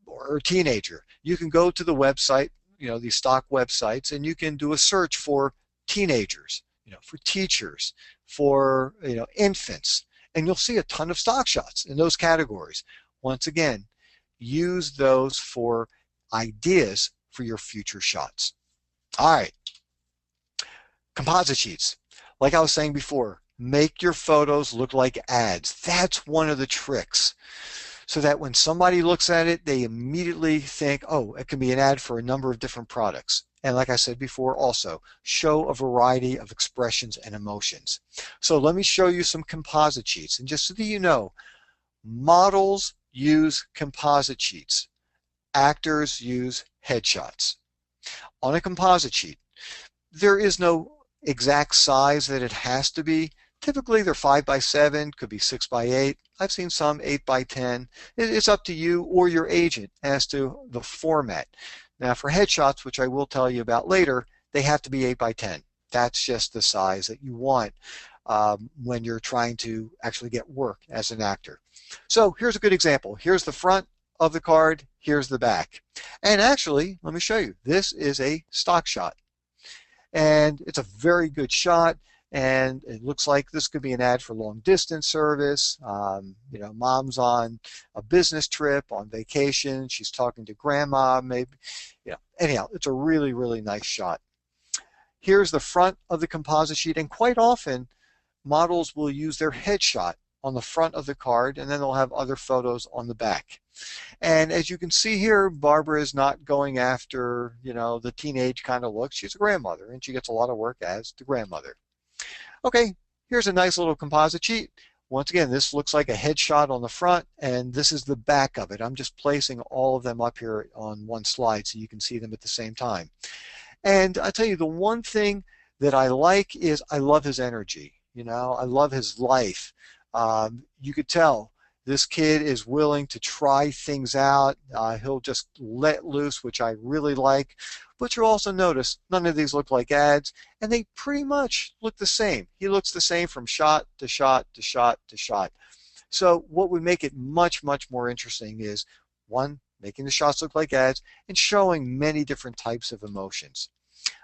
or a teenager, you can go to the website, these stock websites, and you can do a search for teenagers, for teachers, for infants, and you'll see a ton of stock shots in those categories. Once again, use those for ideas for your future shots. All right, composite sheets. Like I was saying before, make your photos look like ads. That's one of the tricks, so that when somebody looks at it, they immediately think, oh, it can be an ad for a number of different products. And like I said before, also show a variety of expressions and emotions. So let me show you some composite sheets. And just so that you know, models use composite sheets. Actors use headshots. On a composite sheet, there is no exact size that it has to be. Typically they're 5x7, could be 6x8. I've seen some 8x10. It's up to you or your agent as to the format. Now for headshots, which I will tell you about later, they have to be 8x10. That's just the size that you want when you're trying to actually get work as an actor. So here's a good example. Here's the front of the card, here's the back. And actually, let me show you. This is a stock shot. And it's a very good shot. And it looks like this could be an ad for long distance service. Mom's on a business trip, on vacation. She's talking to grandma, maybe. Anyhow, it's a really, really nice shot. Here's the front of the composite sheet, and quite often models will use their headshot on the front of the card, and then they'll have other photos on the back. And as you can see here, Barbara is not going after, the teenage kind of look. She's a grandmother, and she gets a lot of work as the grandmother. Okay, here's a nice little composite sheet. Once again, this looks like a headshot on the front, and this is the back of it. I'm just placing all of them up here on one slide so you can see them at the same time. And I tell you, the one thing that I like is I love his energy. I love his life. You could tell this kid is willing to try things out. He'll just let loose, which I really like. But you'll also notice none of these look like ads, and they pretty much look the same. He looks the same from shot to shot to shot to shot. So what would make it much, much more interesting is, one, making the shots look like ads and showing many different types of emotions.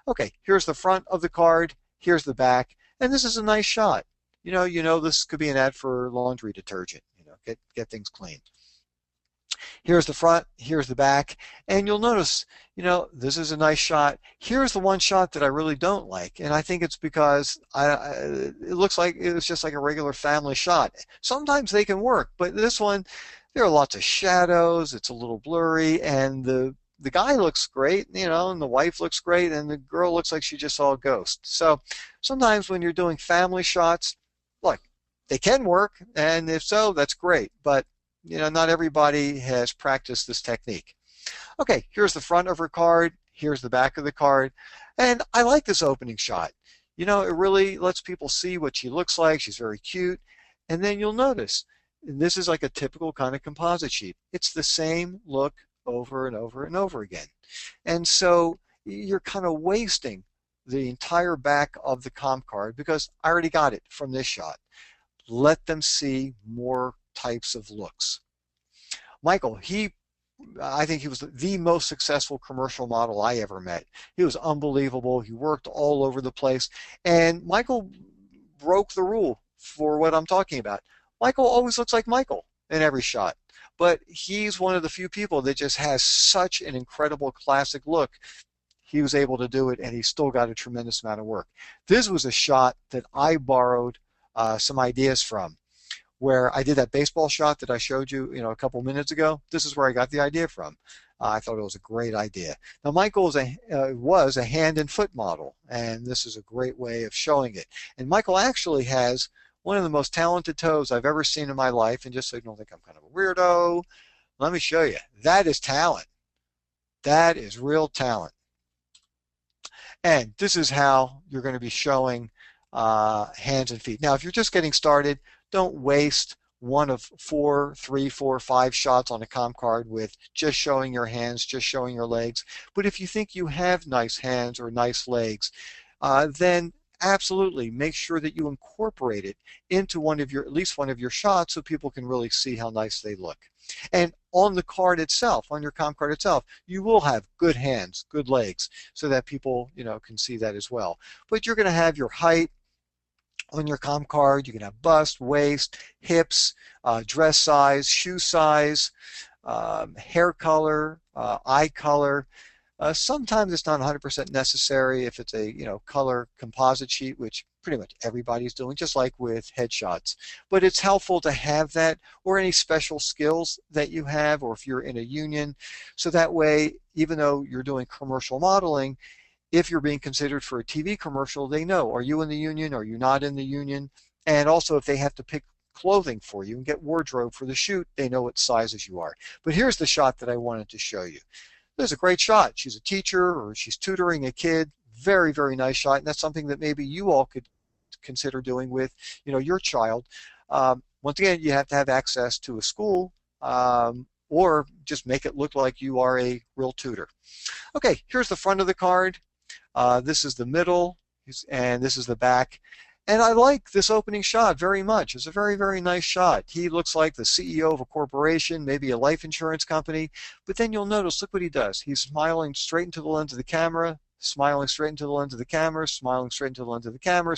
Okay, here's the front of the card, here's the back, and this is a nice shot. This could be an ad for laundry detergent, get things clean. Here's the front, here's the back, and you'll notice, this is a nice shot. Here's the one shot that I really don't like, and I think it's because it looks like it was just like a regular family shot. Sometimes they can work, but this one, there are lots of shadows, it's a little blurry, and the the guy looks great, and the wife looks great, and the girl looks like she just saw a ghost. So sometimes when you're doing family shots, look, they can work, and if so, that's great. But not everybody has practiced this technique. Okay, here's the front of her card. Here's the back of the card. And I like this opening shot. It really lets people see what she looks like. She's very cute. And then you'll notice, and this is like a typical kind of composite sheet. It's the same look over and over and over again. And so you're kind of wasting the entire back of the comp card because I already got it from this shot. Let them see more types of looks. Michael, I think he was the most successful commercial model I ever met. He was unbelievable. He worked all over the place. And Michael broke the rule for what I'm talking about. Michael always looks like Michael in every shot. But he's one of the few people that just has such an incredible classic look. He was able to do it, and he still got a tremendous amount of work. This was a shot that I borrowed some ideas from, where I did that baseball shot that I showed you, a couple minutes ago. This is where I got the idea from. I thought it was a great idea. Now, Michael was a hand and foot model, and this is a great way of showing it. And Michael actually has one of the most talented toes I've ever seen in my life. And just so you don't think I'm kind of a weirdo, let me show you. That is talent. That is real talent. And this is how you're going to be showing hands and feet. Now, if you're just getting started, don't waste one of 4, 3, 4, 5 shots on a comp card with just showing your hands, just showing your legs. But if you think you have nice hands or nice legs, then absolutely make sure that you incorporate it into at least one of your shots so people can really see how nice they look. And on the card itself, on your comp card itself, you will have good hands, good legs, so that people can see that as well. But you're going to have your height on your comp card. You can have bust, waist, hips, dress size, shoe size, hair color, eye color. Sometimes it's not 100% necessary if it's a color composite sheet, which pretty much everybody's doing, just like with headshots. But it's helpful to have that, or any special skills that you have, or if you're in a union, so that way, even though you're doing commercial modeling, if you're being considered for a TV commercial, they know, are you in the union, are you not in the union? And also, if they have to pick clothing for you and get wardrobe for the shoot, they know what sizes you are. But here's the shot that I wanted to show you. This is a great shot. She's a teacher, or she's tutoring a kid. Very, very nice shot, and that's something that maybe you all could consider doing with your child. Once again, you have to have access to a school, or just make it look like you are a real tutor. Okay, here's the front of the card. This is the middle, and this is the back. And I like this opening shot very much. It's a very, very nice shot. He looks like the CEO of a corporation, maybe a life insurance company. But then you'll notice, look what he does. He's smiling straight into the lens of the camera, smiling straight into the lens of the camera, smiling straight into the lens of the camera.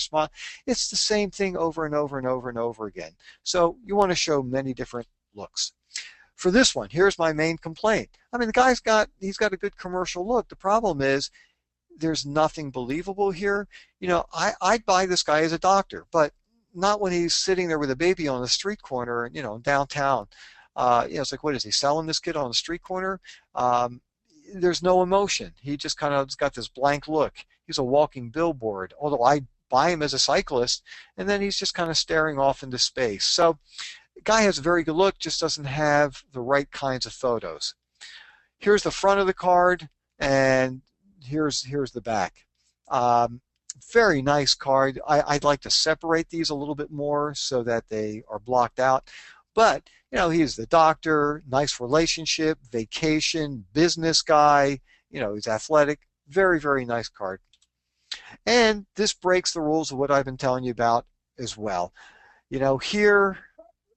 It's the same thing over and over and over and over again. So you want to show many different looks. For this one, here's my main complaint. I mean, the guy's he's got a good commercial look. The problem is, there's nothing believable here. I'd buy this guy as a doctor, but not when he's sitting there with a baby on the street corner, downtown. It's like, what is he selling this kid on the street corner? There's no emotion. He just kind of got this blank look. He's a walking billboard, although I buy him as a cyclist, and then he's just kind of staring off into space. So the guy has a very good look, just doesn't have the right kinds of photos. Here's the front of the card, and here's the back. Very nice card. I'd like to separate these a little bit more so that they are blocked out. But, he's the doctor, nice relationship, vacation, business guy, he's athletic. Very, very nice card. And this breaks the rules of what I've been telling you about as well. Here,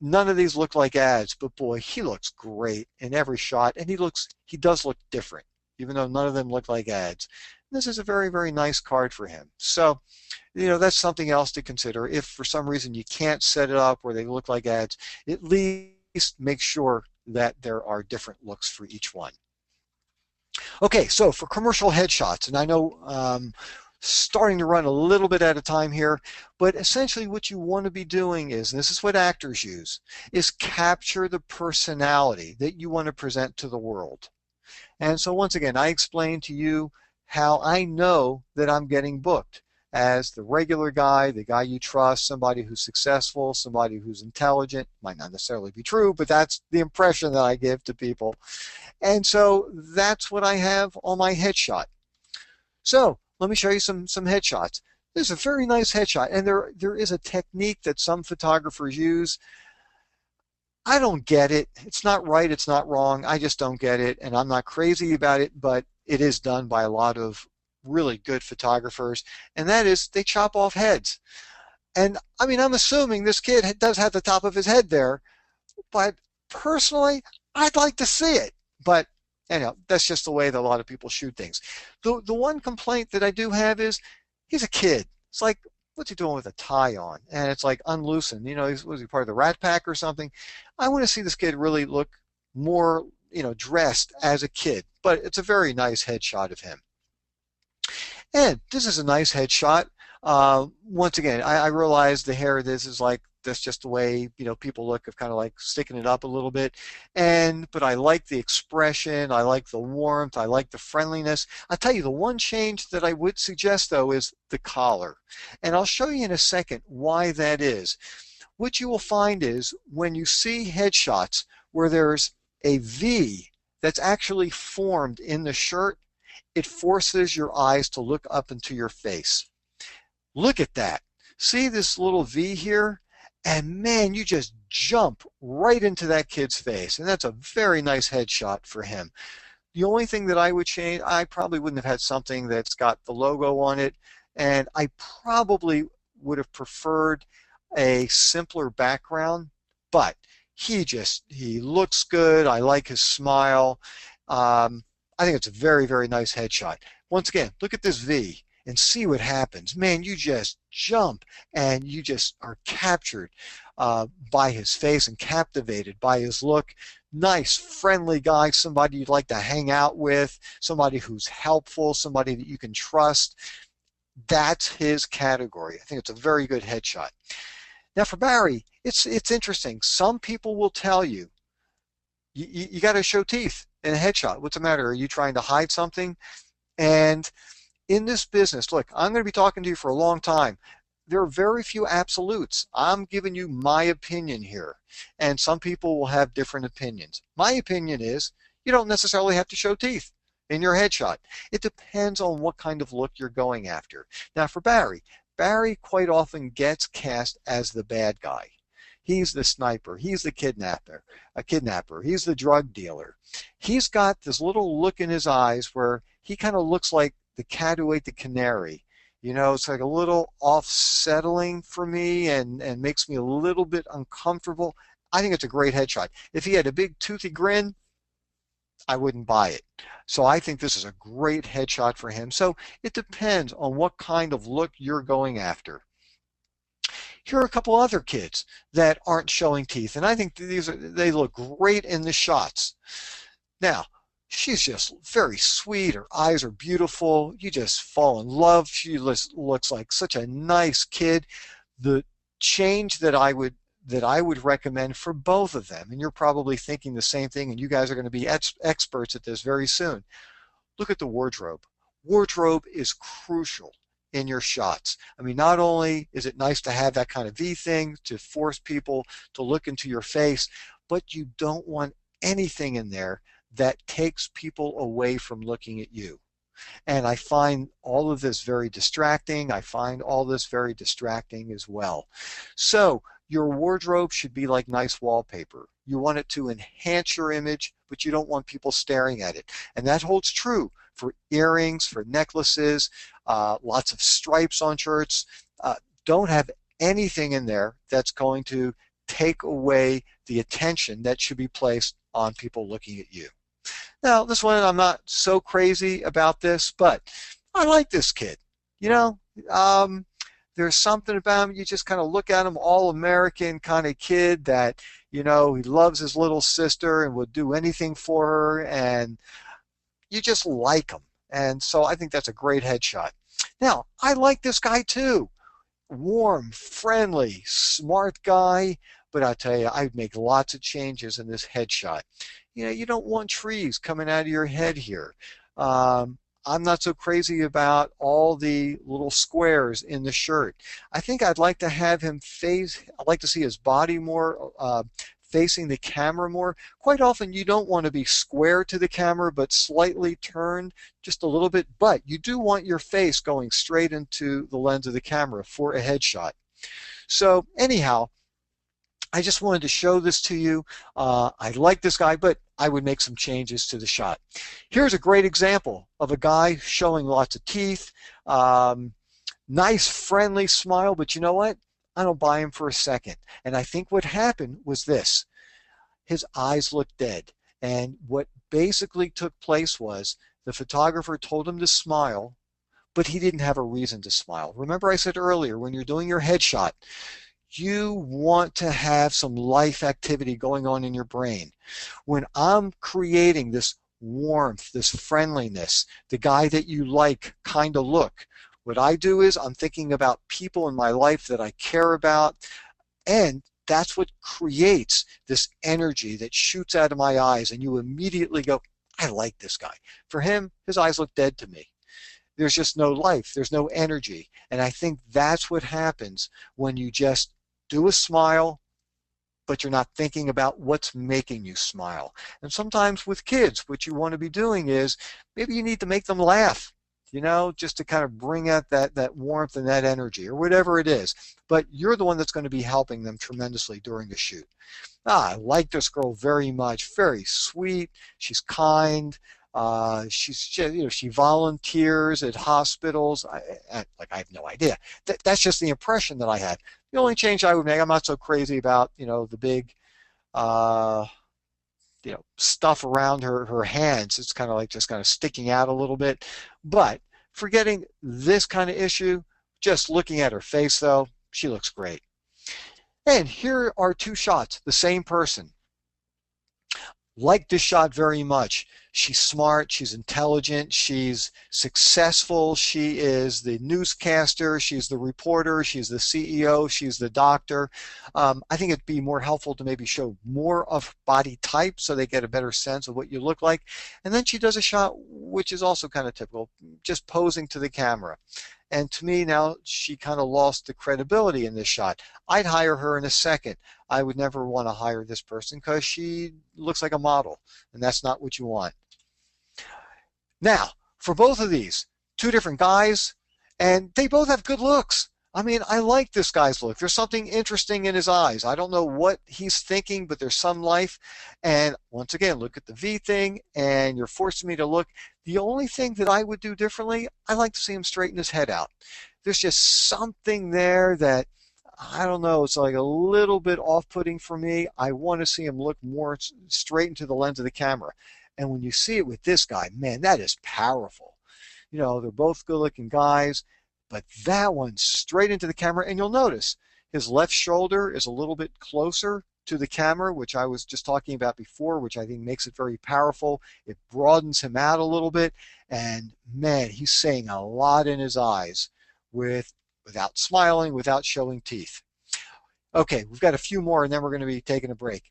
none of these look like ads, but boy, he looks great in every shot, and he does look different, even though none of them look like ads. This is a very, very nice card for him. So, that's something else to consider. If for some reason you can't set it up where they look like ads, at least make sure that there are different looks for each one. Okay, so for commercial headshots, and I know starting to run a little bit out of time here, but essentially what you want to be doing is, and this is what actors use, is capture the personality that you want to present to the world. And so once again, I explained to you how I know that I'm getting booked as the regular guy, the guy you trust, somebody who's successful, somebody who's intelligent. Might not necessarily be true, but that's the impression that I give to people. And so that's what I have on my headshot. So let me show you some headshots. This is a very nice headshot, and there is a technique that some photographers use. I don't get it. It's not right, it's not wrong. I just don't get it, and I'm not crazy about it, but it is done by a lot of really good photographers, and that is they chop off heads. And I mean, I'm assuming this kid does have the top of his head there, but personally, I'd like to see it. But anyhow, that's just the way that a lot of people shoot things. The one complaint that I do have is he's a kid. It's like, what's he doing with a tie on? And it's like unloosened. You know, was he part of the Rat Pack or something? I want to see this kid really look more, dressed as a kid. But it's a very nice headshot of him. And this is a nice headshot. Once again, I realize the hair of this is like, that's just the way, people look, of kind of like sticking it up a little bit. But I like the expression, I like the warmth, I like the friendliness. I'll tell you, the one change that I would suggest, though, is the collar. And I'll show you in a second why that is. What you will find is when you see headshots where there's a V that's actually formed in the shirt, it forces your eyes to look up into your face. Look at that. See this little V here? And man, you just jump right into that kid's face. And that's a very nice headshot for him. The only thing that I would change, I probably wouldn't have had something that's got the logo on it. And I probably would have preferred a simpler background. But he looks good. I like his smile. I think it's a very, very nice headshot. Once again, look at this V and see what happens. Man, you just jump and you just are captured by his face and captivated by his look. Nice, friendly guy, somebody you'd like to hang out with, somebody who's helpful, somebody that you can trust. That's his category. I think it's a very good headshot. Now for Barry, it's interesting. Some people will tell you, you got to show teeth in a headshot. What's the matter? Are you trying to hide something? And in this business, look, I'm going to be talking to you for a long time. There are very few absolutes. I'm giving you my opinion here, and some people will have different opinions. My opinion is you don't necessarily have to show teeth in your headshot. It depends on what kind of look you're going after. Now for Barry quite often gets cast as the bad guy. He's the sniper. He's the kidnapper. He's the drug dealer. He's got this little look in his eyes where he kind of looks like the cat who ate the canary. It's like a little off-settling for me and makes me a little bit uncomfortable. I think it's a great headshot. If he had a big toothy grin, I wouldn't buy it. So I think this is a great headshot for him. So it depends on what kind of look you're going after. Here are a couple other kids that aren't showing teeth, and I think they look great in the shots. Now, she's just very sweet. Her eyes are beautiful. You just fall in love. She looks like such a nice kid. The change that I would recommend for both of them, and you're probably thinking the same thing, and you guys are going to be experts at this very soon. Look at the wardrobe. Wardrobe is crucial in your shots. I mean, not only is it nice to have that kind of V thing to force people to look into your face, but you don't want anything in there that takes people away from looking at you. And I find all of this very distracting. I find all this very distracting as well. So your wardrobe should be like nice wallpaper. You want it to enhance your image, but you don't want people staring at it. And that holds true for earrings, for necklaces, lots of stripes on shirts. Don't have anything in there that's going to take away the attention that should be placed on people looking at you. Now, this one, I'm not so crazy about this, but I like this kid. There's something about him. You just kind of look at him, all-American kind of kid that, he loves his little sister and would do anything for her, and you just like him. And so I think that's a great headshot. Now, I like this guy too. Warm, friendly, smart guy, but I tell you, I'd make lots of changes in this headshot. you don't want trees coming out of your head here. I'm not so crazy about all the little squares in the shirt. I think I'd like to have him I'd like to see his body more facing the camera more. Quite often you don't want to be square to the camera, but slightly turned just a little bit, but you do want your face going straight into the lens of the camera for a headshot. So anyhow, I just wanted to show this to you. I like this guy, but I would make some changes to the shot. Here's a great example of a guy showing lots of teeth, nice friendly smile, but you know what? I don't buy him for a second. And I think what happened was this. His eyes looked dead. And what basically took place was the photographer told him to smile, but he didn't have a reason to smile. Remember I said earlier, when you're doing your headshot, you want to have some life activity going on in your brain. When I'm creating this warmth, this friendliness, the guy that you like kind of look, what I do is I'm thinking about people in my life that I care about, and that's what creates this energy that shoots out of my eyes, and you immediately go, I like this guy. For him, his eyes look dead to me. There's just no life, there's no energy, and I think that's what happens when you just do a smile, but you're not thinking about what's making you smile. And sometimes with kids, what you want to be doing is maybe you need to make them laugh, just to kind of bring out that warmth and that energy or whatever it is. But you're the one that's going to be helping them tremendously during the shoot. I like this girl very much, very sweet. She's kind. She volunteers at hospitals. I have no idea. That's just the impression that I had. The only change I would make, I'm not so crazy about, the big, stuff around her hands. It's kind of like just kind of sticking out a little bit. But forgetting this kind of issue, just looking at her face though, she looks great. And here are two shots, the same person. Like this shot very much. She's smart, she's intelligent, she's successful, she is the newscaster, she's the reporter, she's the CEO, she's the doctor. I think it'd be more helpful to maybe show more of body type so they get a better sense of what you look like. And then she does a shot which is also kind of typical, just posing to the camera. And to me now, she kind of lost the credibility in this shot. I'd hire her in a second. I would never want to hire this person because she looks like a model, and that's not what you want. Now, for both of these, two different guys, and they both have good looks. I mean, I like this guy's look. There's something interesting in his eyes. I don't know what he's thinking, but there's some life. And once again, look at the V thing, and you're forcing me to look. The only thing that I would do differently, I like to see him straighten his head out. There's just something there that, I don't know, it's like a little bit off-putting for me. I want to see him look more straight into the lens of the camera. And when you see it with this guy, man, that is powerful. They're both good-looking guys. But that one straight into the camera, and you'll notice his left shoulder is a little bit closer to the camera, which I was just talking about before, which I think makes it very powerful. It broadens him out a little bit, and man, he's saying a lot in his eyes without smiling, without showing teeth. Okay, we've got a few more, and then we're going to be taking a break.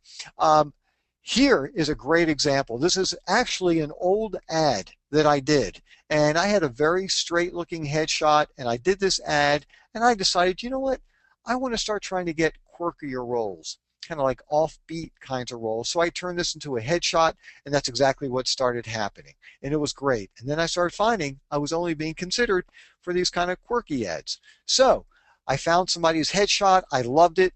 Here is a great example. This is actually an old ad that I did. And I had a very straight looking headshot, and I did this ad, and I decided, you know what? I want to start trying to get quirkier roles, kind of like offbeat kinds of roles. So I turned this into a headshot, and that's exactly what started happening. And it was great. And then I started finding I was only being considered for these kind of quirky ads. So I found somebody's headshot. I loved it.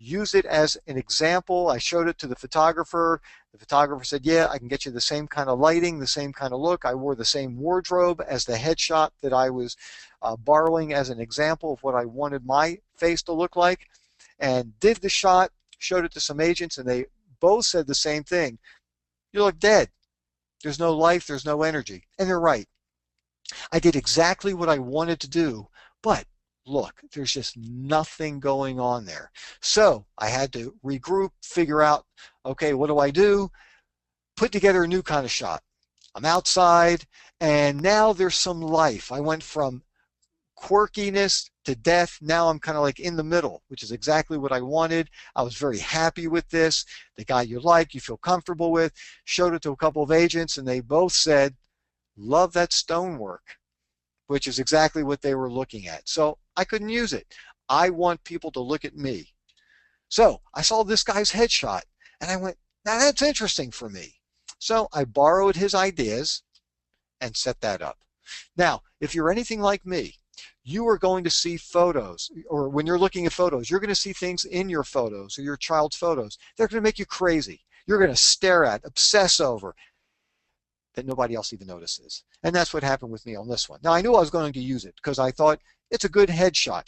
Used it as an example. I showed it to the photographer. The photographer said, yeah, I can get you the same kind of lighting, the same kind of look. I wore the same wardrobe as the headshot that I was borrowing as an example of what I wanted my face to look like, and did the shot, showed it to some agents, and they both said the same thing. You look dead. There's no life, there's no energy. And they're right. I did exactly what I wanted to do, but look, there's just nothing going on there. So I had to regroup, figure out, okay, what do I do? Put together a new kind of shot. I'm outside, and now there's some life. I went from quirkiness to death. Now I'm kind of like in the middle, which is exactly what I wanted. I was very happy with this. The guy you like, you feel comfortable with, showed it to a couple of agents, and they both said, love that stonework, which is exactly what they were looking at. So I couldn't use it. I want people to look at me. So I saw this guy's headshot, and I went, now that's interesting for me. So I borrowed his ideas and set that up. Now, if you're anything like me, you are going to see photos, or when you're looking at photos, you're going to see things in your photos or your child's photos. They're going to make you crazy. You're going to stare at, obsess over, that nobody else even notices. And that's what happened with me on this one. Now, I knew I was going to use it because I thought it's a good headshot.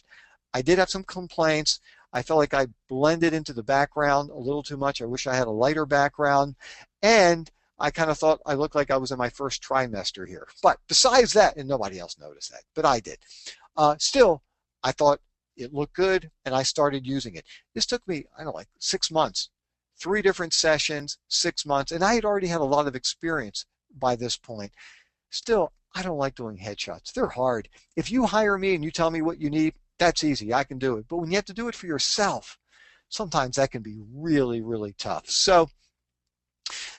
I did have some complaints. I felt like I blended into the background a little too much. I wish I had a lighter background. And I kind of thought I looked like I was in my first trimester here. But besides that, and nobody else noticed that, but I did. Still, I thought it looked good, and I started using it. This took me, I don't know, like 6 months, 3 different sessions, 6 months, and I had already had a lot of experience by this point. Still, I don't like doing headshots. They're hard. If you hire me and you tell me what you need, that's easy. I can do it. But when you have to do it for yourself, sometimes that can be really, really tough. So,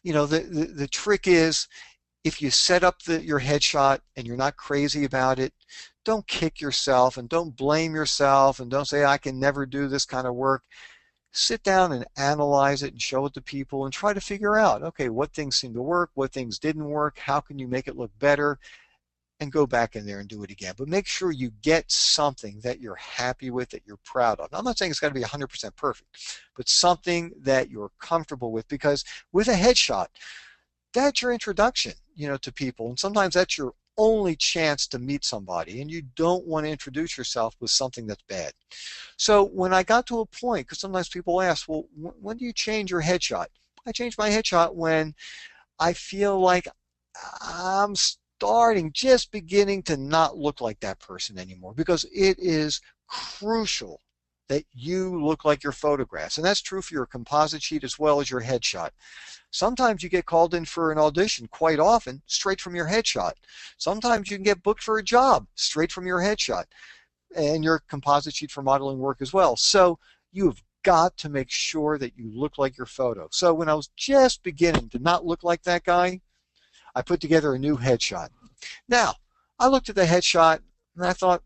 the trick is, if you set up your headshot and you're not crazy about it, don't kick yourself and don't blame yourself and don't say, I can never do this kind of work. Sit down and analyze it and show it to people and try to figure out, okay, what things seem to work, what things didn't work, how can you make it look better, and go back in there and do it again. But make sure you get something that you're happy with, that you're proud of. Now, I'm not saying it's got to be 100% perfect, but something that you're comfortable with, because with a headshot, that's your introduction, to people. And sometimes that's your only chance to meet somebody, and you don't want to introduce yourself with something that's bad. So when I got to a point, because sometimes people ask, well, when do you change your headshot? I change my headshot when I feel like I'm just beginning to not look like that person anymore, because it is crucial that you look like your photographs. And that's true for your composite sheet as well as your headshot. Sometimes you get called in for an audition, quite often straight from your headshot. Sometimes you can get booked for a job straight from your headshot and your composite sheet for modeling work as well. So you've got to make sure that you look like your photo. So when I was just beginning to not look like that guy, I put together a new headshot. Now, I looked at the headshot and I thought,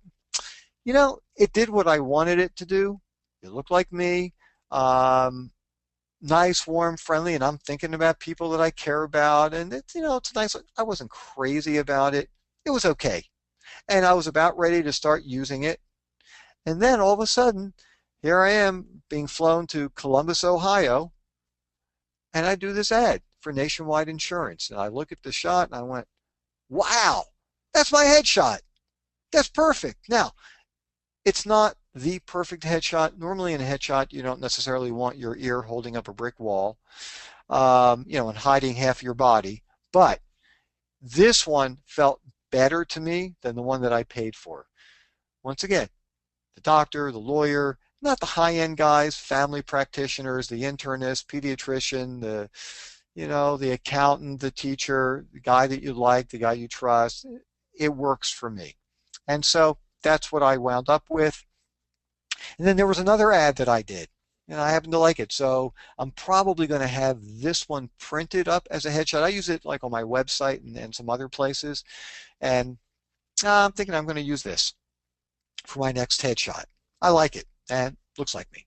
it did what I wanted it to do. It looked like me. Nice, warm, friendly, and I'm thinking about people that I care about, and it's nice. I wasn't crazy about it. It was okay, and I was about ready to start using it, and then all of a sudden, here I am being flown to Columbus, Ohio, and I do this ad for Nationwide Insurance, and I look at the shot and I went, wow, that's my headshot. That's perfect. Now, it's not the perfect headshot. Normally in a headshot, you don't necessarily want your ear holding up a brick wall, and hiding half your body. But this one felt better to me than the one that I paid for. Once again, the doctor, the lawyer, not the high-end guys, family practitioners, the internist, pediatrician, the accountant, the teacher, the guy that you like, the guy you trust. It works for me. And so that's what I wound up with. And then there was another ad that I did, and I happen to like it. So I'm probably going to have this one printed up as a headshot. I use it like on my website and some other places. And I'm thinking I'm going to use this for my next headshot. I like it, and looks like me.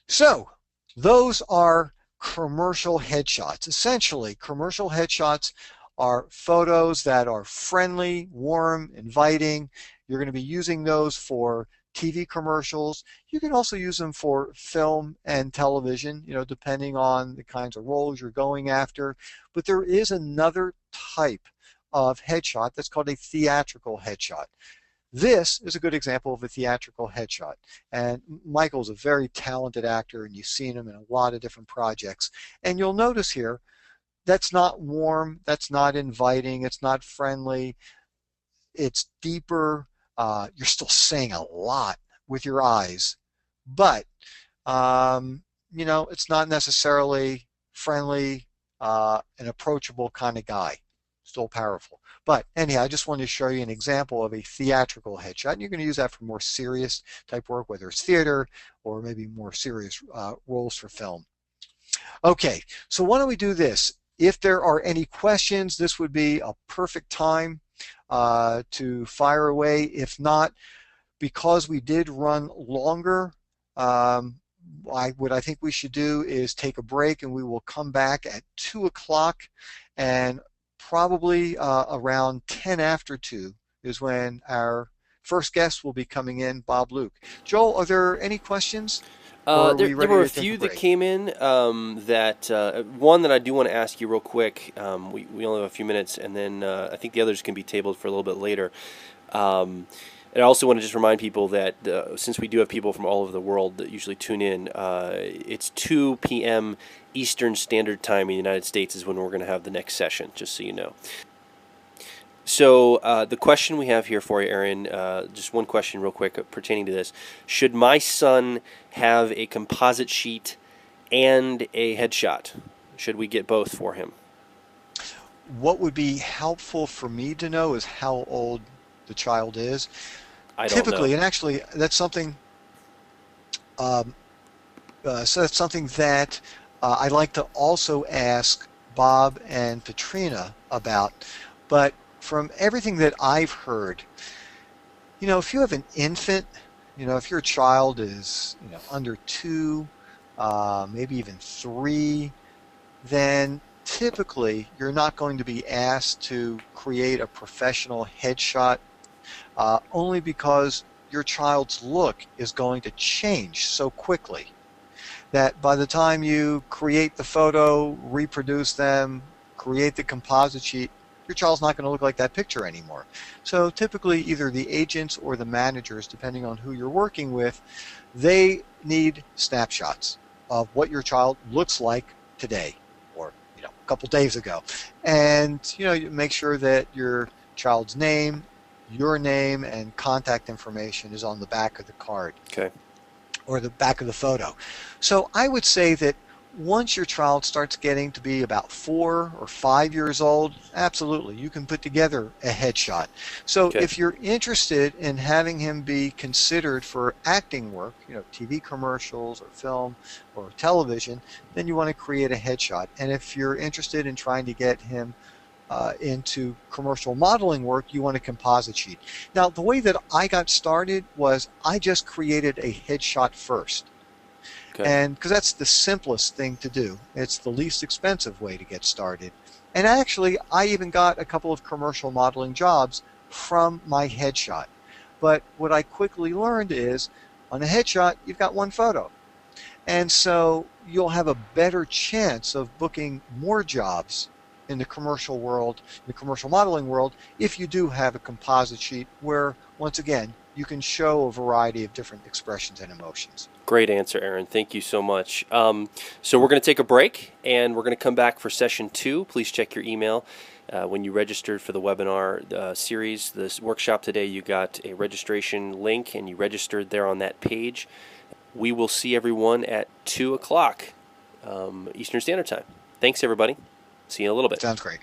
So those are commercial headshots. Essentially, commercial headshots are photos that are friendly, warm, inviting. You're going to be using those for TV commercials. You can also use them for film and television, depending on the kinds of roles you're going after. But there is another type of headshot that's called a theatrical headshot. This is a good example of a theatrical headshot. And Michael's a very talented actor, and you've seen him in a lot of different projects. And you'll notice here, that's not warm, that's not inviting, it's not friendly, it's deeper. You're still saying a lot with your eyes, but it's not necessarily friendly, an approachable kind of guy. Still powerful. But anyhow, I just wanted to show you an example of a theatrical headshot. And you're going to use that for more serious type work, whether it's theater or maybe more serious roles for film. Okay, so why don't we do this? If there are any questions, this would be a perfect time to fire away. If not, because we did run longer, what I think we should do is take a break, and we will come back at 2 o'clock, and probably around 10 after 2 is when our first guest will be coming in, Bob Luke. Joel, are there any questions? Or are we There ready were to a take few that break? came in one that I do want to ask you real quick. We only have a few minutes, and then I think the others can be tabled for a little bit later. And I also want to just remind people that since we do have people from all over the world that usually tune in, it's 2 p.m. Eastern Standard Time in the United States is when we're going to have the next session, just so you know. So the question we have here for you, Aaron, just one question real quick pertaining to this. Should my son have a composite sheet and a headshot? Should we get both for him? What would be helpful for me to know is how old the child is. I don't Typically, know. and actually that's something so that's something that I like to also ask Bob and Katrina about. But from everything that I've heard, if you have an infant, if your child is, under 2, maybe even 3, then typically you're not going to be asked to create a professional headshot, only because your child's look is going to change so quickly that by the time you create the photo, reproduce them, create the composite sheet, your child's not going to look like that picture anymore. So typically either the agents or the managers, depending on who you're working with, they need snapshots of what your child looks like today or a couple days ago. And you make sure that your child's name, your name, and contact information is on the back of the card. Okay. Or the back of the photo. So I would say that once your child starts getting to be about 4 or 5 years old, absolutely, you can put together a headshot. So Okay. if you're interested in having him be considered for acting work, TV commercials or film or television, then you want to create a headshot. And if you're interested in trying to get him into commercial modeling work, you want a composite sheet. Now, the way that I got started was I just created a headshot first. Okay. And because that's the simplest thing to do. It's the least expensive way to get started. And actually, I even got a couple of commercial modeling jobs from my headshot. But what I quickly learned is, on a headshot, you've got one photo. And so you'll have a better chance of booking more jobs in the commercial world, the commercial modeling world, if you do have a composite sheet where, once again, you can show a variety of different expressions and emotions. Great answer, Aaron. Thank you so much. So we're going to take a break, and we're going to come back for session 2. Please check your email. When you registered for the webinar series, this workshop today, you got a registration link, and you registered there on that page. We will see everyone at 2 o'clock Eastern Standard Time. Thanks, everybody. See you in a little bit. Sounds great.